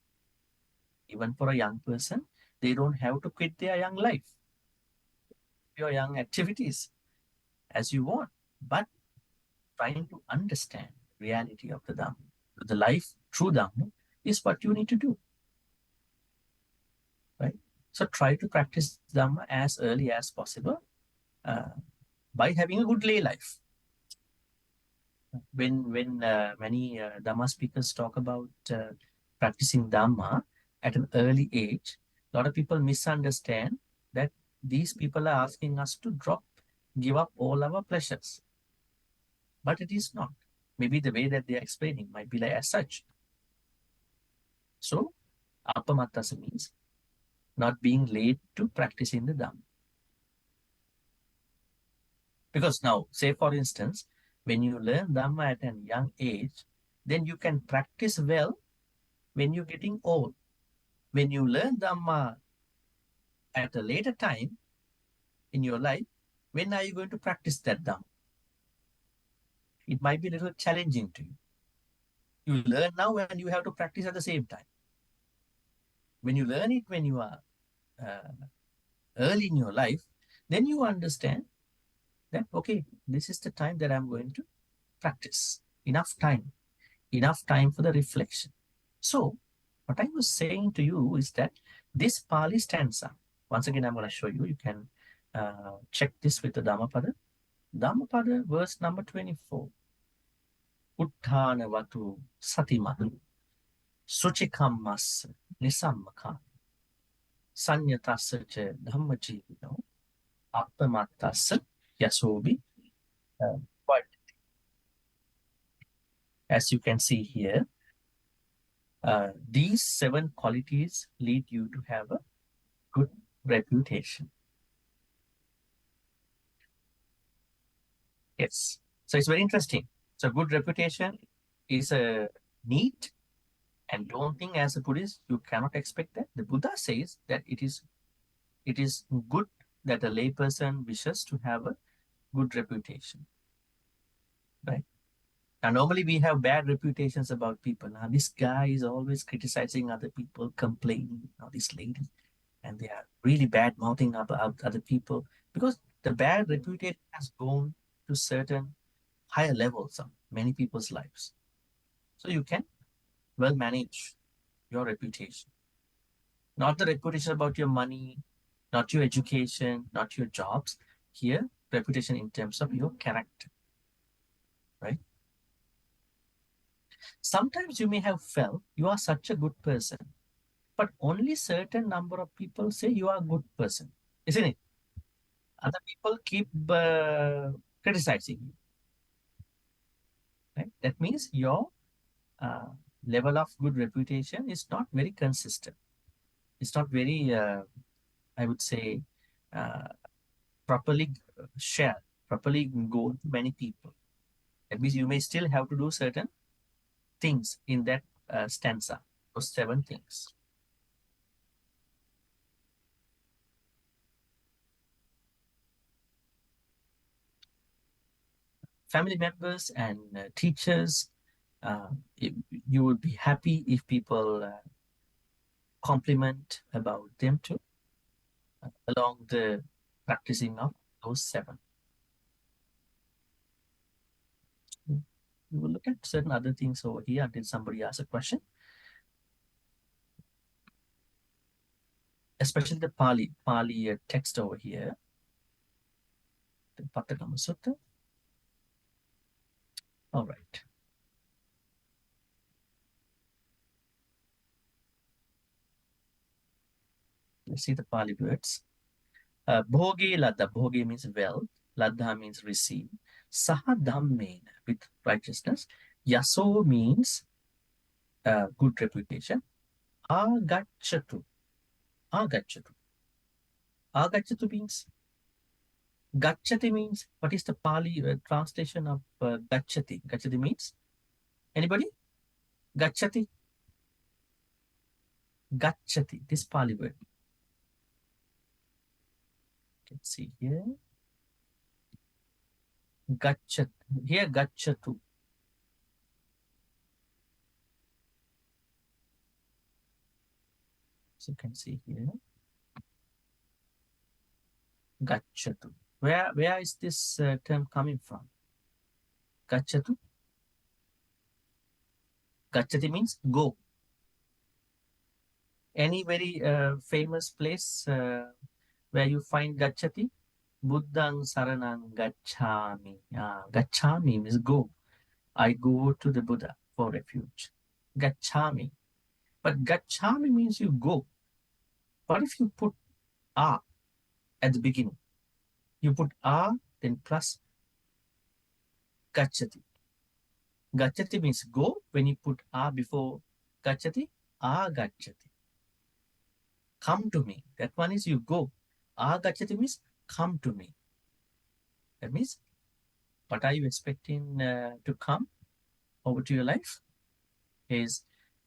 Even for a young person, they don't have to quit their young life, your young activities as you want, but trying to understand the reality of the Dhamma. The life through Dhamma is what you need to do, right? So try to practice Dhamma as early as possible uh, by having a good lay life. When many Dhamma speakers talk about practicing Dhamma at an early age, a lot of people misunderstand that these people are asking us to give up all our pleasures. But it is not. Maybe the way that they are explaining might be like as such. So, Appamattasa means not being late to practicing the Dhamma. Because now, say for instance, when you learn Dhamma at a young age, then you can practice well when you're getting old. When you learn Dhamma at a later time in your life, when are you going to practice that Dhamma? It might be a little challenging to you. You learn now and you have to practice at the same time. When you learn it when you are uh, early in your life, then you understand that, okay, this is the time that I'm going to practice. Enough time for the reflection. So, what I was saying to you is that this Pali stanza, once again, I'm going to show you, you can check this with the Dhammapada. Dhammapada, verse number 24. Uttana vatu satimatu. Suchikammas nisammaka. Sanyatassa cha dhammajivino. Appamatassa yasobi. Uh, But as you can see here, these 7 qualities lead you to have a good reputation. Yes. So it's very interesting. So good reputation is a need, and don't think as a Buddhist you cannot expect that. The Buddha says that it is good that a layperson wishes to have a good reputation. Right? Now normally we have bad reputations about people. Now this guy is always criticizing other people, complaining, this lady, and they are really bad mouthing about other people because the bad reputation has gone to certain higher levels of many people's lives. So you can well manage your reputation. Not the reputation about your money, not your education, not your jobs. Here, reputation in terms of your character, right? Sometimes you may have felt you are such a good person, but only certain number of people say you are a good person, isn't it? Other people keep criticizing you, right? That means your uh, level of good reputation is not very consistent. It's not very, I would say, uh, properly shared, properly go to many people. That means you may still have to do certain things in that stanza, those 7 things. Family members and teachers, uh, you would be happy if people compliment about them too, along the practicing of those 7. We will look at certain other things over here until somebody asks a question, especially the Pali text over here, the Pattakamma Sutta. All right. Let's see the Pali words. Bhoge ladha. Bhoge means wealth. Ladha means receive. Saha dhammen, with righteousness. Yaso means good reputation. Agachatu. Agachatu. Agachatu means gachati means, what is the Pali translation of gachati? Gachati means, anybody? Gachati? Gachati. This Pali word. You can see here. Gachat. Here gachatu. So you can see here. Gachatu. Where is this term coming from? Gachatu. Gachati means go. Any very famous place where you find Gachati? Buddhang Saranang Gachami. Gachami means go. I go to the Buddha for refuge. Gachami. But Gachami means you go. What if you put A at the beginning? You put A, then plus Gachati. Gachati means go. When you put A before Gachati, A Gachati. Come to me. That one is you go. Agachati means come to me. That means what are you expecting to come over to your life? Is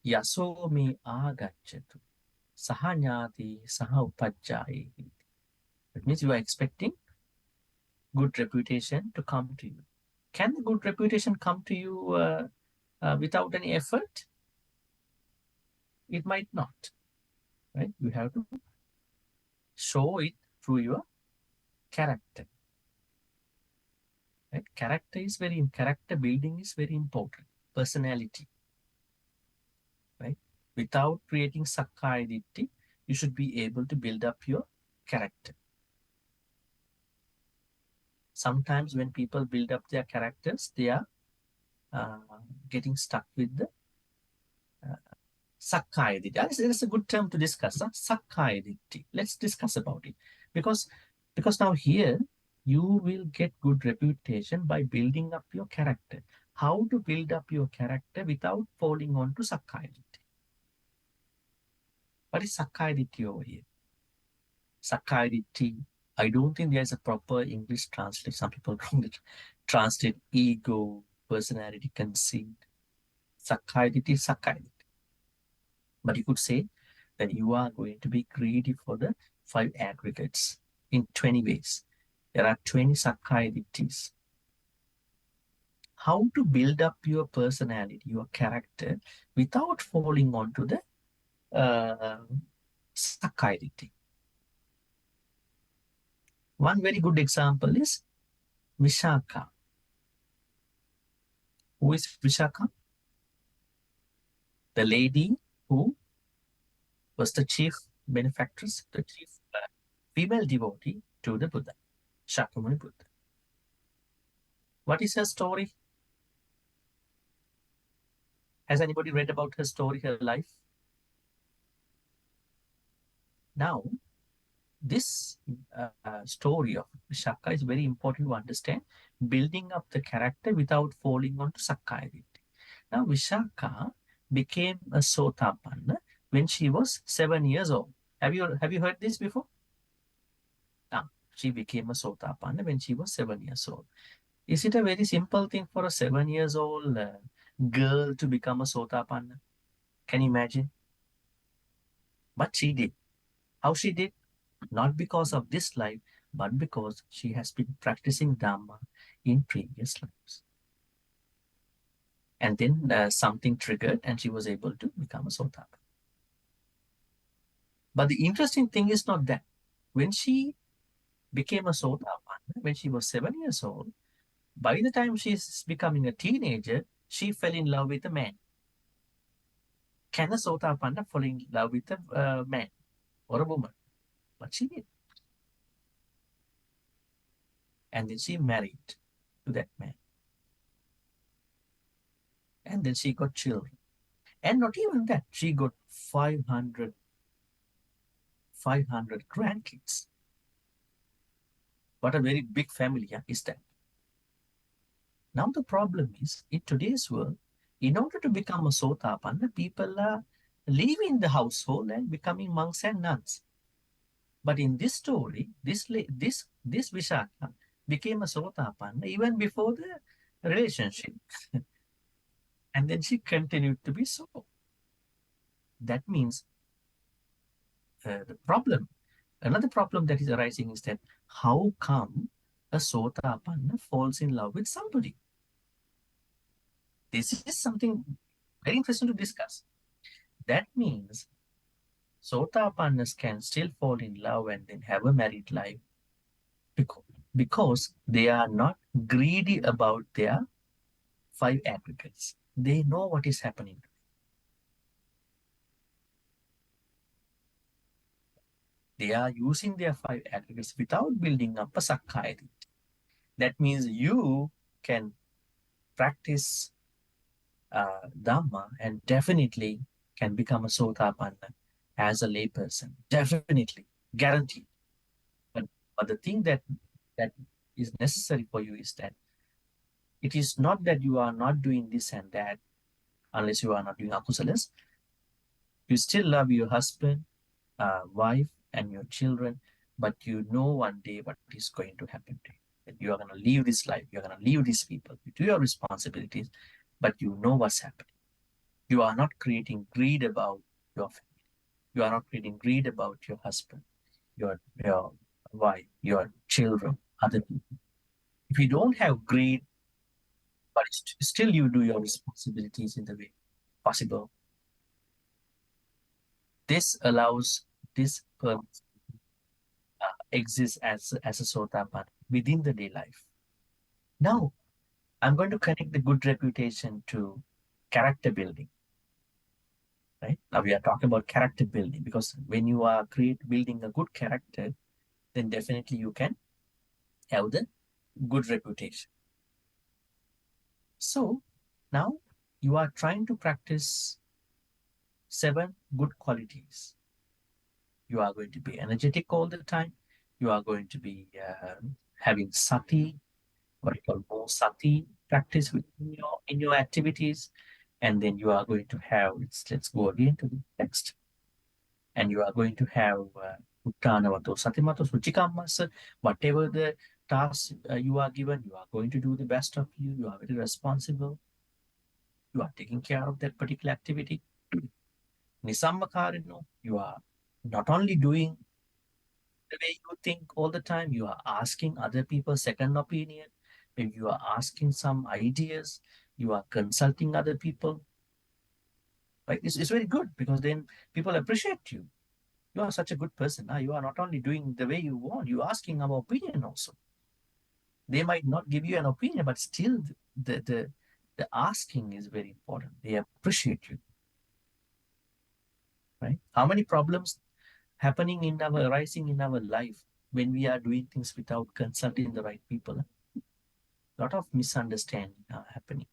yaso me agachatu. Sahanyati sahupajjai. That means you are expecting good reputation to come to you. Can the good reputation come to you without any effort? It might not. Right? You have to show it through your character. Right? Character building is very important. Personality, right? Without creating sakkaya ditthi, you should be able to build up your character. Sometimes when people build up their characters, they are uh, getting stuck with the Sakka identity. That's a good term to discuss. Huh? Sakka identity. Let's discuss about it because now here you will get good reputation by building up your character. How to build up your character without falling onto Sakka identity? What is Sakka identity over here? Sakka identity. I don't think there's a proper English translation. Some people translate ego, personality, conceit. Sakka identity is Sakka identity. But you could say that you are going to be greedy for the five aggregates in 20 ways. There are 20 Sakka identities. How to build up your personality, your character, without falling onto the uh, Sakka identity. One very good example is Vishaka. Who is Vishaka? The lady who was the chief benefactress, the chief female devotee to the Buddha, Shakyamuni Buddha. What is her story? Has anybody read about her story, her life? Now, this story of Shaka is very important to understand, building up the character without falling onto Sakka identity. Now, Vishaka became a Sotapanna when she was 7 years old. Have you heard this before? Now, she became a Sotapanna when she was 7 years old. Is it a very simple thing for a 7 years old girl to become a Sotapanna? Can you imagine? But she did. How she did? Not because of this life, but because she has been practicing Dhamma in previous lives. And then something triggered and she was able to become a Sotapanna. But the interesting thing is not that. When she became a Sotapanna, when she was 7 years old, by the time she's becoming a teenager, she fell in love with a man. Can a Sotapanna fall in love with a man or a woman? But she did. And then she married to that man. And then she got children. And not even that, she got 500 grandkids. What a very big family, yeah, is that? Now the problem is, in today's world, in order to become a Sotapanna, people are leaving the household and becoming monks and nuns. But in this story, this Vishaka became a Sotapanna even before the relationship. And then she continued to be so. That means the problem, another problem that is arising is that how come a Sotapanna falls in love with somebody? This is something very interesting to discuss. That means Sotapannas can still fall in love and then have a married life because, they are not greedy about their five aggregates. They know what is happening. They are using their five aggregates without building up a Sakka identity. That means you can practice Dhamma and definitely can become a Sotapanna as a layperson. Definitely, guaranteed. But, the thing that is necessary for you is that it is not that you are not doing this and that unless you are not doing akusalas. You still love your husband, wife, and your children, but you know one day what is going to happen to you. That you are going to leave this life, you're going to leave these people, you do your responsibilities, but you know what's happening. You are not creating greed about your family. You are not creating greed about your husband, your wife, your children, other people. If you don't have greed, but still you do your responsibilities in the way possible, this allows this exists as a sotapan within the day life. Now, I'm going to connect the good reputation to character building. Right now, we are talking about character building because when you are building a good character, then definitely you can have the good reputation. So, Now you are trying to practice 7 good qualities. You are going to be energetic all the time. You are going to be having sati, what you call more sati practice in your activities, and then you are going to have let's go again to the text, and you are going to have uttanavato satimato suchikammas, whatever the task you are given, you are going to do the best of you. You are very responsible. You are taking care of that particular activity. Nisammakarino, you are not only doing the way you think all the time, you are asking other people's second opinion. Maybe you are asking some ideas, you are consulting other people. Right? It's very good because then people appreciate you. You are such a good person. You are not only doing the way you want, you are asking our opinion also. They might not give you an opinion, but still the asking is very important. They appreciate you. Right? How many problems happening in our arising in our life when we are doing things without consulting the right people? A lot of misunderstanding are happening.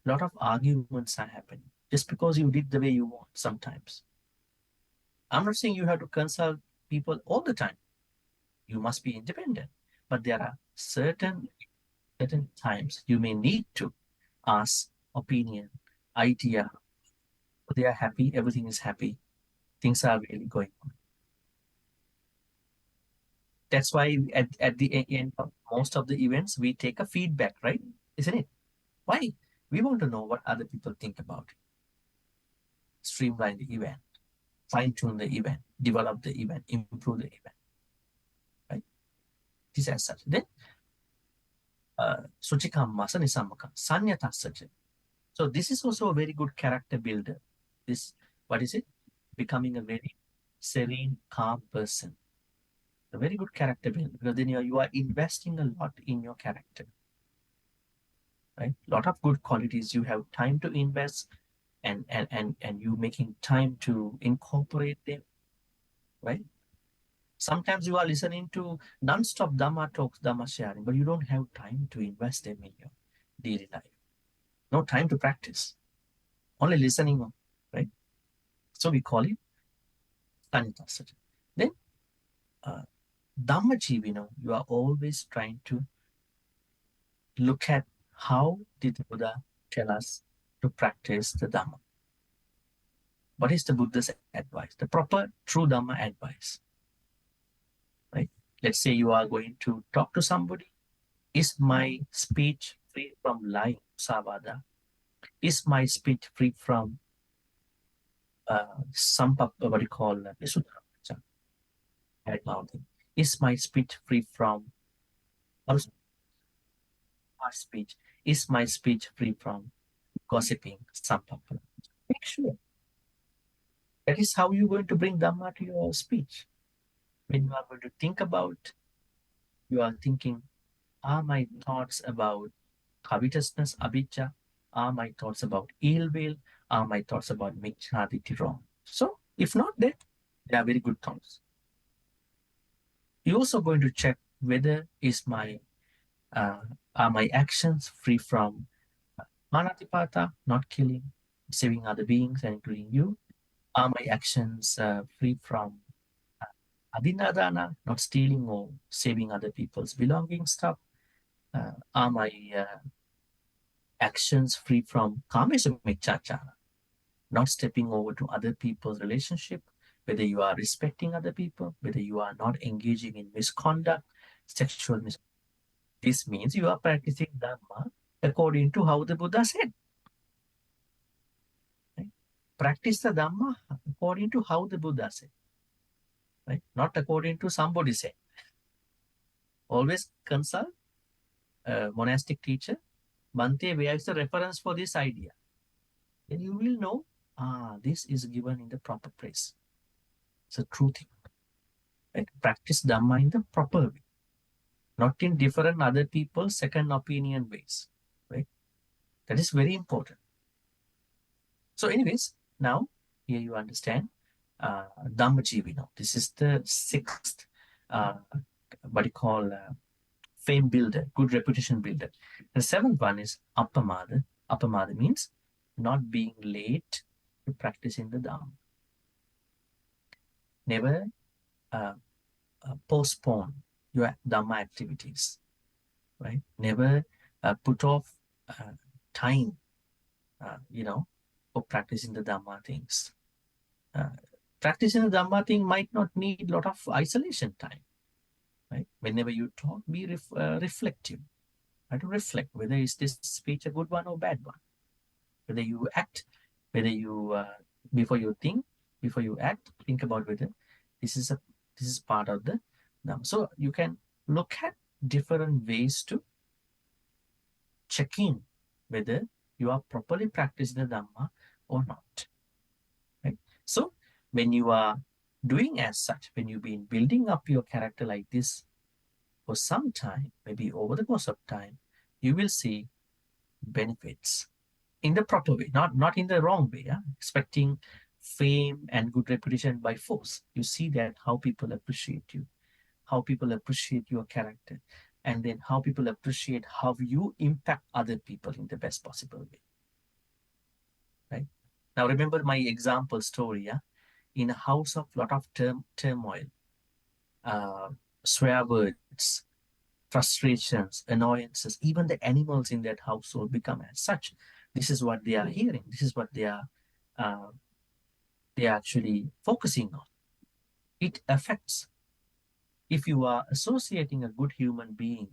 A lot of arguments are happening just because you did the way you want sometimes. I'm not saying you have to consult people all the time. You must be independent. But there are certain times you may need to ask opinion, idea. They are happy, everything is happy, things are really going on. That's why at the end of most of the events, we take a feedback, right? Isn't it? Why? We want to know what other people think about it. Streamline the event, fine tune the event, develop the event, improve the event, right? This as such. Then, Suchikam Masa Nisamaka, Sanyata such. So, this is also a very good character builder. This, what is it? Becoming a very serene, calm person. A very good character builder because then you are investing a lot in your character, right? A lot of good qualities. You have time to invest and you making time to incorporate them, right? Sometimes you are listening to non-stop Dhamma talks, Dhamma sharing, but you don't have time to invest them in your daily life. No time to practice. Only listening, right? So we call it Tanitasata. Then uh, Dhamma Jivino, you are always trying to look at how did the Buddha tell us to practice the Dhamma. What is the Buddha's advice? The proper true Dhamma advice, right? Let's say you are going to talk to somebody. Is my speech free from lying, savada? Is my speech free from some what do you call bad mouthing? Is my speech free from harsh speech? Is my speech free from gossiping, sampapa? Make sure that is how you're going to bring Dhamma to your speech. When you are going to think about, you are thinking, are my thoughts about covetousness, abhijja? Are my thoughts about ill will? Are my thoughts about micchaditi wrong? So, if not, then they are very good thoughts. You're also going to check whether is my are my actions free from manatipata, not killing, saving other beings and including you? Are my actions free from adinadana, not stealing or saving other people's belongings stuff? Are my actions free from kamesa michachana, not stepping over to other people's relationship, whether you are respecting other people, whether you are not engaging in misconduct, sexual misconduct? This means you are practicing Dhamma according to how the Buddha said. Right? Practice the Dhamma according to how the Buddha said, right? Not according to somebody said. Always consult a monastic teacher. Bhante, where is the reference for this idea? Then you will know, this is given in the proper place. It's a true thing. Right? Practice Dhamma in the proper way, not in different other people's second opinion ways. Right? That is very important. So, anyways, now here you understand Dhamma Jivino. This is the sixth, uh, what you call fame builder, good reputation builder. The seventh one is Appamada. Apamada means not being late to practicing the Dhamma. Never uh, postpone your Dhamma activities, right? Never put off uh, time, for practicing the Dhamma things. Uh, Practicing the Dhamma thing might not need a lot of isolation time, right? Whenever you talk, be reflective. Try to reflect whether is this speech a good one or bad one. Whether you act, whether you before you think, before you act, think about whether this is a this is part of the Dhamma. So you can look at different ways to check in whether you are properly practicing the Dhamma or not. Right? So when you are doing as such, when you've been building up your character like this for some time, maybe over the course of time, you will see benefits in the proper way, not in the wrong way. Yeah? Expecting fame and good reputation by force. You see that how people appreciate you, how people appreciate your character, and then how people appreciate how you impact other people in the best possible way. Right now, remember my example story. Yeah, in a house of lot of turmoil, uh, swear words, frustrations, annoyances, even the animals in that household become as such. This is what they are hearing. This is what uh, they are actually focusing on. It affects. If you are associating a good human being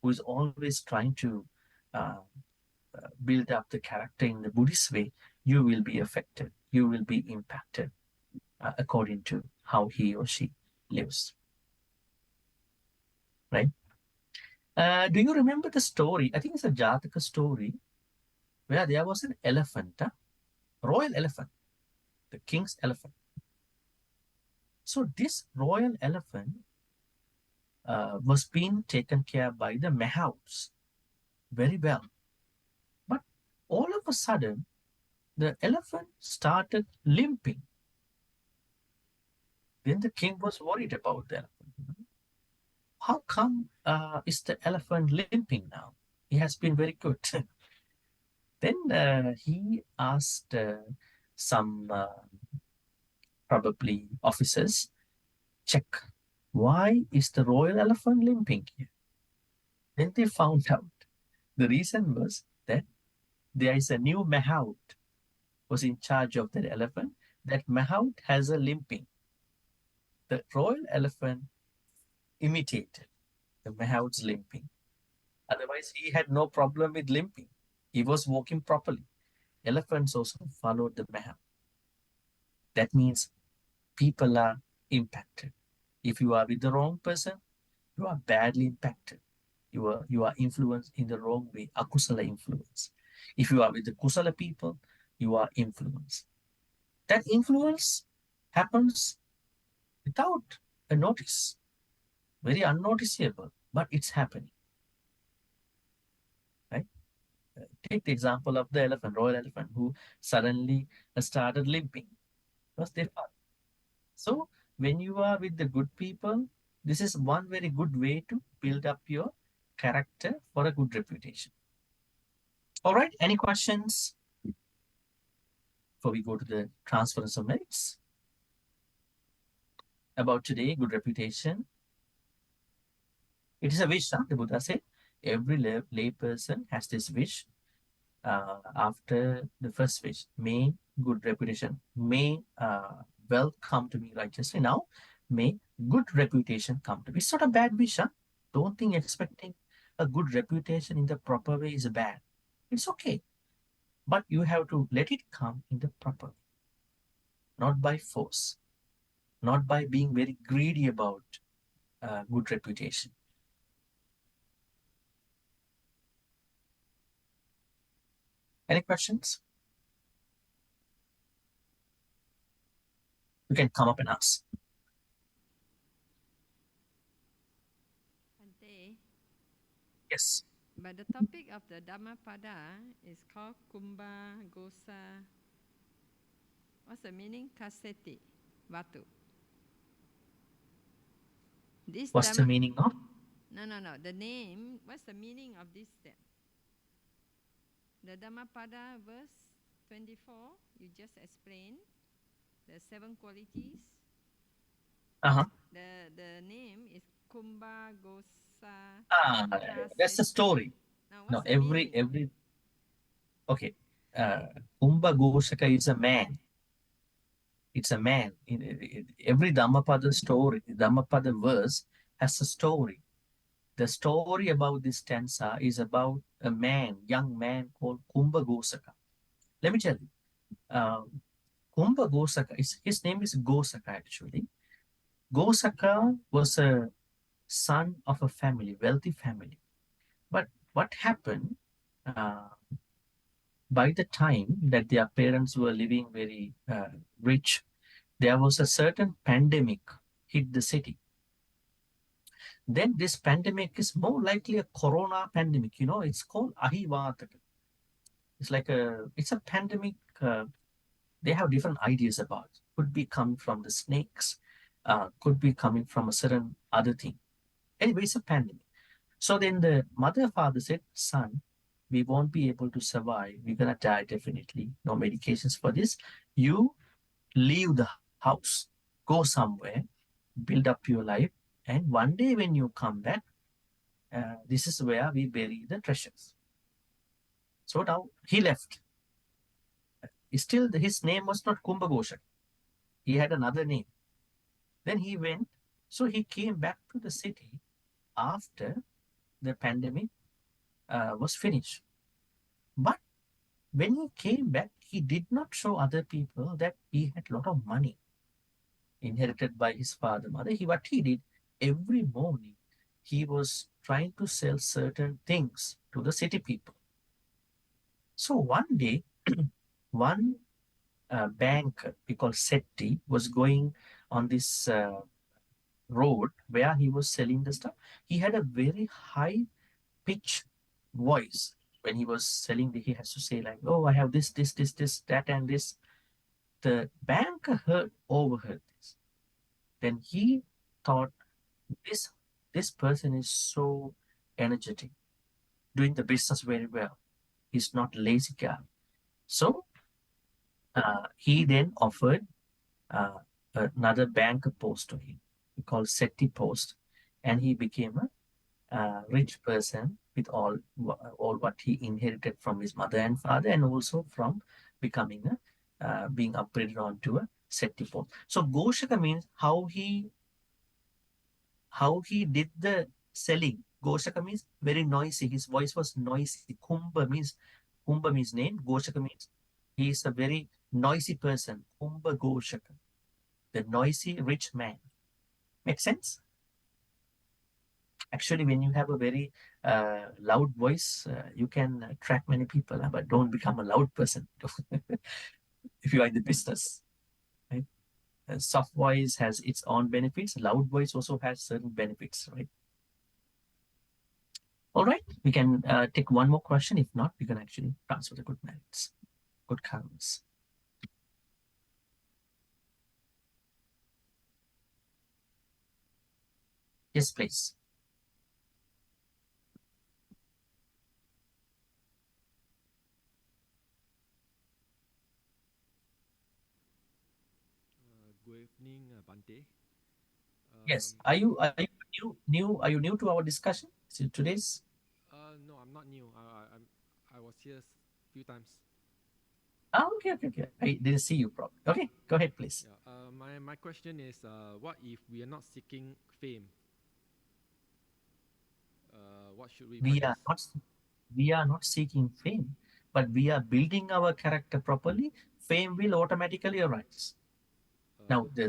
who is always trying to uh, build up the character in the Buddhist way, you will be affected. You will be impacted according to how he or she lives. Right? Do you remember the story? I think it's a Jataka story where there was an elephant, royal elephant, the king's elephant. So this royal elephant was being taken care by the mahouts very well. But all of a sudden, the elephant started limping. Then the king was worried about the elephant. How come is the elephant limping now? He has been very good. Then he asked some probably officers, check why is the royal elephant limping here? Then they found out the reason was that there is a new mahout was in charge of that elephant. That mahout has a limping. The royal elephant imitated the mahout's limping. Otherwise, he had no problem with limping. He was walking properly. Elephants also followed the mahout. That means people are impacted. If you are with the wrong person, you are badly impacted. You are influenced in the wrong way, akusala influence. If you are with the kusala people, you are influenced. That influence happens without a notice, very unnoticeable, but it's happening, right? Take the example of the elephant, royal elephant, who suddenly started limping because they fell. So when you are with the good people, this is one very good way to build up your character for a good reputation. All right, any questions before we go to the transference of merits about today, good reputation? It is a wish, huh? The Buddha said. Every lay person has this wish after the first wish. May good reputation, may wealth come to me righteously. Now, may good reputation come to me. It's not a bad wish, huh? Don't think expecting a good reputation in the proper way is bad. It's okay. But you have to let it come in the proper way, not by force, not by being very greedy about good reputation. Any questions? You can come up and ask. Bhante, Yes. but the topic of the Dhammapada is called Kumbha Gosa. What's the meaning? Kaseti, Vatu. This What's the Dhamma. meaning of? No. The name. What's the meaning of this step? The Dhammapada verse 24, you just explained the 7 qualities. Uh-huh. The name is Kumbha Gosa Ah, that's the Kaseti. story. Now, No, what's the meaning? every okay. Uh, Kumbha Goshaka is a man. It's a man. Every Dhammapada story, Dhammapada verse has a story. The story about this stanza is about a man, young man called Kumbha Gosaka. Let me tell you, Kumbha Gosaka, his name is Gosaka actually. Gosaka was a son of a family, wealthy family. But what happened by the time that their parents were living very rich, there was a certain pandemic hit the city. Then this pandemic is more likely a corona pandemic. It's called Ahivataka. It's a pandemic. They have different ideas about. Could be coming from the snakes, could be coming from a certain other thing. Anyway, it's a pandemic. So then the mother and father said, son, we won't be able to survive. We're gonna die definitely. No medications for this. You leave the house, go somewhere, build up your life, and one day when you come back, this is where we bury the treasures. So now he left. Still, his name was not Kumbhaghosha. He had another name. Then he went. So he came back to the city after the pandemic was finished. But when he came back, he did not show other people that he had a lot of money inherited by his father, mother. What he did every morning, he was trying to sell certain things to the city people. So one day, one banker, we call Setti, was going on this road where he was selling the stuff. He had a very high pitch voice when he was selling. He has to say like, "Oh, I have this, that, and this." The banker overheard this. Then he thought, this this person is so energetic, doing the business very well. He's not lazy guy. So he then offered uh, another banker post to him. We call SETI post, and he became a rich person with all what he inherited from his mother and father, and also from becoming being upgraded onto a SETI post. So Goshaka means how he did the selling. Goshaka means very noisy. His voice was noisy. Kumbha means name. Goshaka means he is a very noisy person. Kumbha Goshaka, the noisy rich man. Make sense? Actually, when you have a very loud voice, you can attract many people, but don't become a loud person if you are in the business. Right? Soft voice has its own benefits. Loud voice also has certain benefits, right? All right, we can take one more question. If not, we can actually transfer the good merits, good karmas. Yes, please. Good evening, Bhante. Yes. Um, Are you new to our discussion? So today's. no, I'm not new. I was here few times. Okay, okay, okay. I didn't see you properly. Okay, go ahead, please. Yeah. My question is, what if we are not seeking fame? What should we We are practice? not we are not seeking fame, but we are building our character properly. Fame will automatically arise. Now, Uh,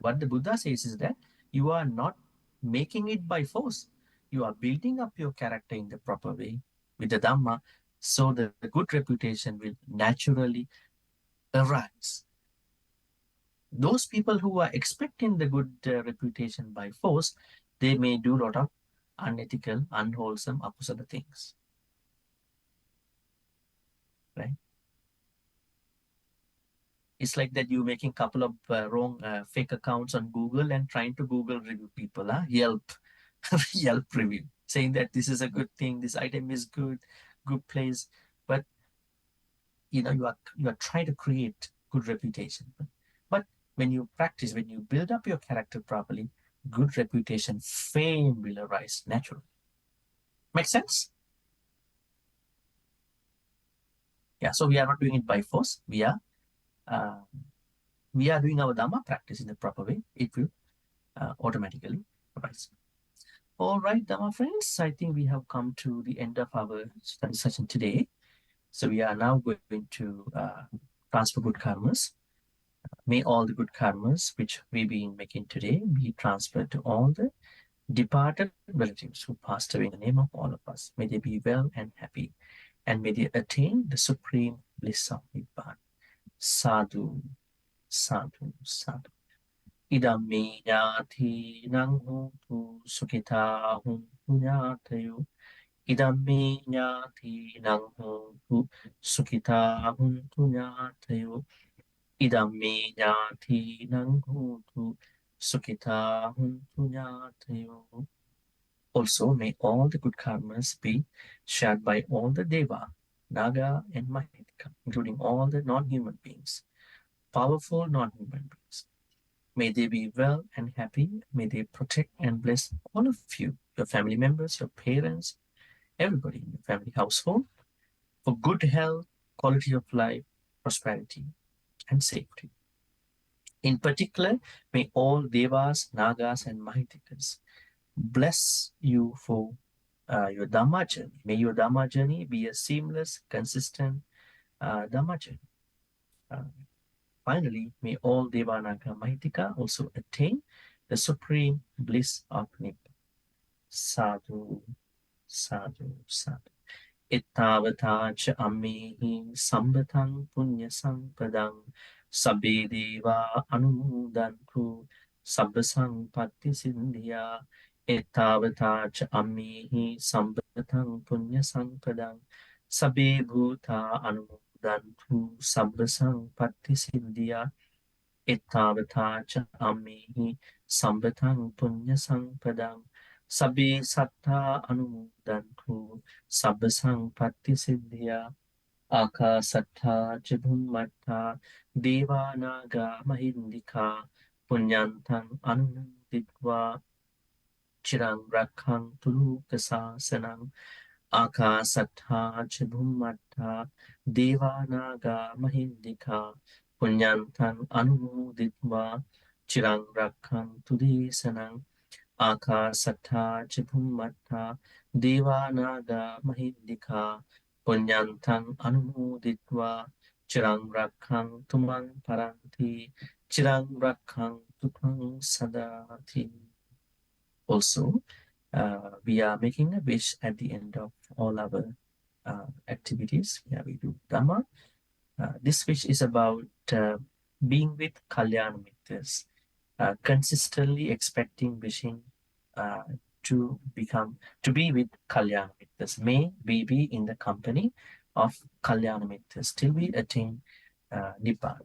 what the Buddha says is that you are not making it by force. You are building up your character in the proper way with the Dhamma, so the good reputation will naturally arise. Those people who are expecting the good reputation by force, they may do a lot of unethical, unwholesome, akusala things. Right? It's like that you making couple of wrong fake accounts on Google and trying to Google review people, Yelp, Yelp review, saying that this is a good thing, this item is good, good place. But you are trying to create good reputation. But when you practice, when you build up your character properly, good reputation, fame will arise naturally. Make sense? Yeah. So we are not doing it by force. Uh, we are doing our Dhamma practice in the proper way. It will automatically arise. All right, Dhamma friends. I think we have come to the end of our study session today. So we are now going to transfer good karmas. May all the good karmas which we've been making today be transferred to all the departed relatives who passed away in the name of all of us. May they be well and happy, and may they attain the supreme bliss of Nibbana. Sadhu, sadhu, sadhu. Idam me nyati nang tu sukita hum nyatayo. Idam me nyati nang tu sukita hum nyatayo. Idam me nyati nang tu sukita hum nyatayo. Also, may all the good karmas be shared by all the Deva, Naga, and Mahitika, including all the non-human beings, powerful non-human beings. May they be well and happy. May they protect and bless all of you, your family members, your parents, everybody in your family household, for good health, quality of life, prosperity, and safety. In particular, may all Devas, Nagas, and Mahitikas bless you for your Dhamma journey. May your Dhamma journey be a seamless, consistent Dhamma journey. Uh, Finally, may all Devanaga Mahitika also attain the supreme bliss of Nibbana. Sadhu, sadhu, sadhu. Ittavata cha ammehi sambataṃ punya sampadam sabbe deva anumodantu sabba sampatti sindhya. Ittavata cha ammehi sambataṃ punya sampadam sabbe bhuta anumodantu sabba sampatti sindhya. Ittavata cha ammehi sambataṃ punya sampadam sabbe satta anumodantu sabba sampatti siddhya. Akasattha ca bhummattha devanaga mahindika punyantang anumoditva chirang rakhantu lokasasanam. Akasattha ca bhummattha devanaga mahindika punyantang anumoditva chirang rakhantu desanam. Akasattha ca bhummattha devanaga mahindika punyantang anumoditva chirang rakhantu mang paranti chirang rakhantu tvang sadati. Also, we are making a wish at the end of all our activities. Yeah, we do Dhamma. This wish is about being with Kalyana Mitras, consistently expecting, wishing uh, to be with Kalyana Mitras. May we be in the company of Kalyana Mitras till we attain Nibbana.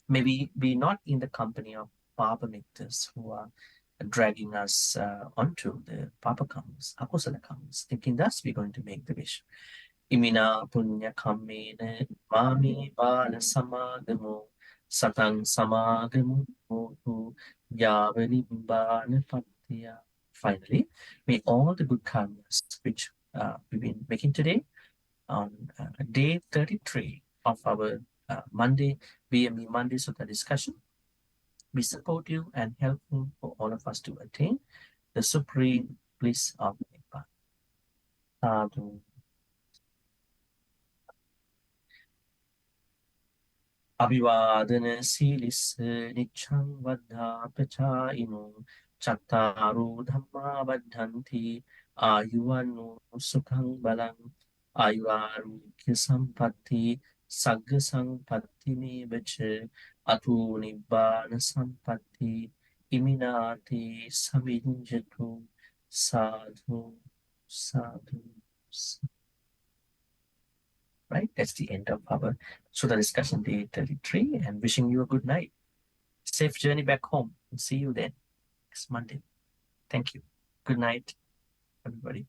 May we be not in the company of Papa Mitras who are dragging us onto the Pattakammas, Akusala kammas. Thinking thus, we're going to make the wish. Imina punya kammena mami bala samagamo satang samagamo hotu yavani bana patya. Finally, may all the good karmas which we've been making today on day 33 of our Monday BMV Monday Sutta discussion be supportive and helpful for all of us to attain the supreme bliss of Nibbana. Sadhu. Abhivadana silis nichang vaddha pachayino chattaru dhamma vaddhanti ayuvanu sukhang balang ayuarukya sampatti sagga sampatti mevacha atu nibbana sampatti iminati saminjatu. Sadhu, sadhu, sadhu. Right? That's the end of our Sutta discussion day 33 and wishing you a good night. Safe journey back home and see you then next Monday. Thank you. Good night, everybody.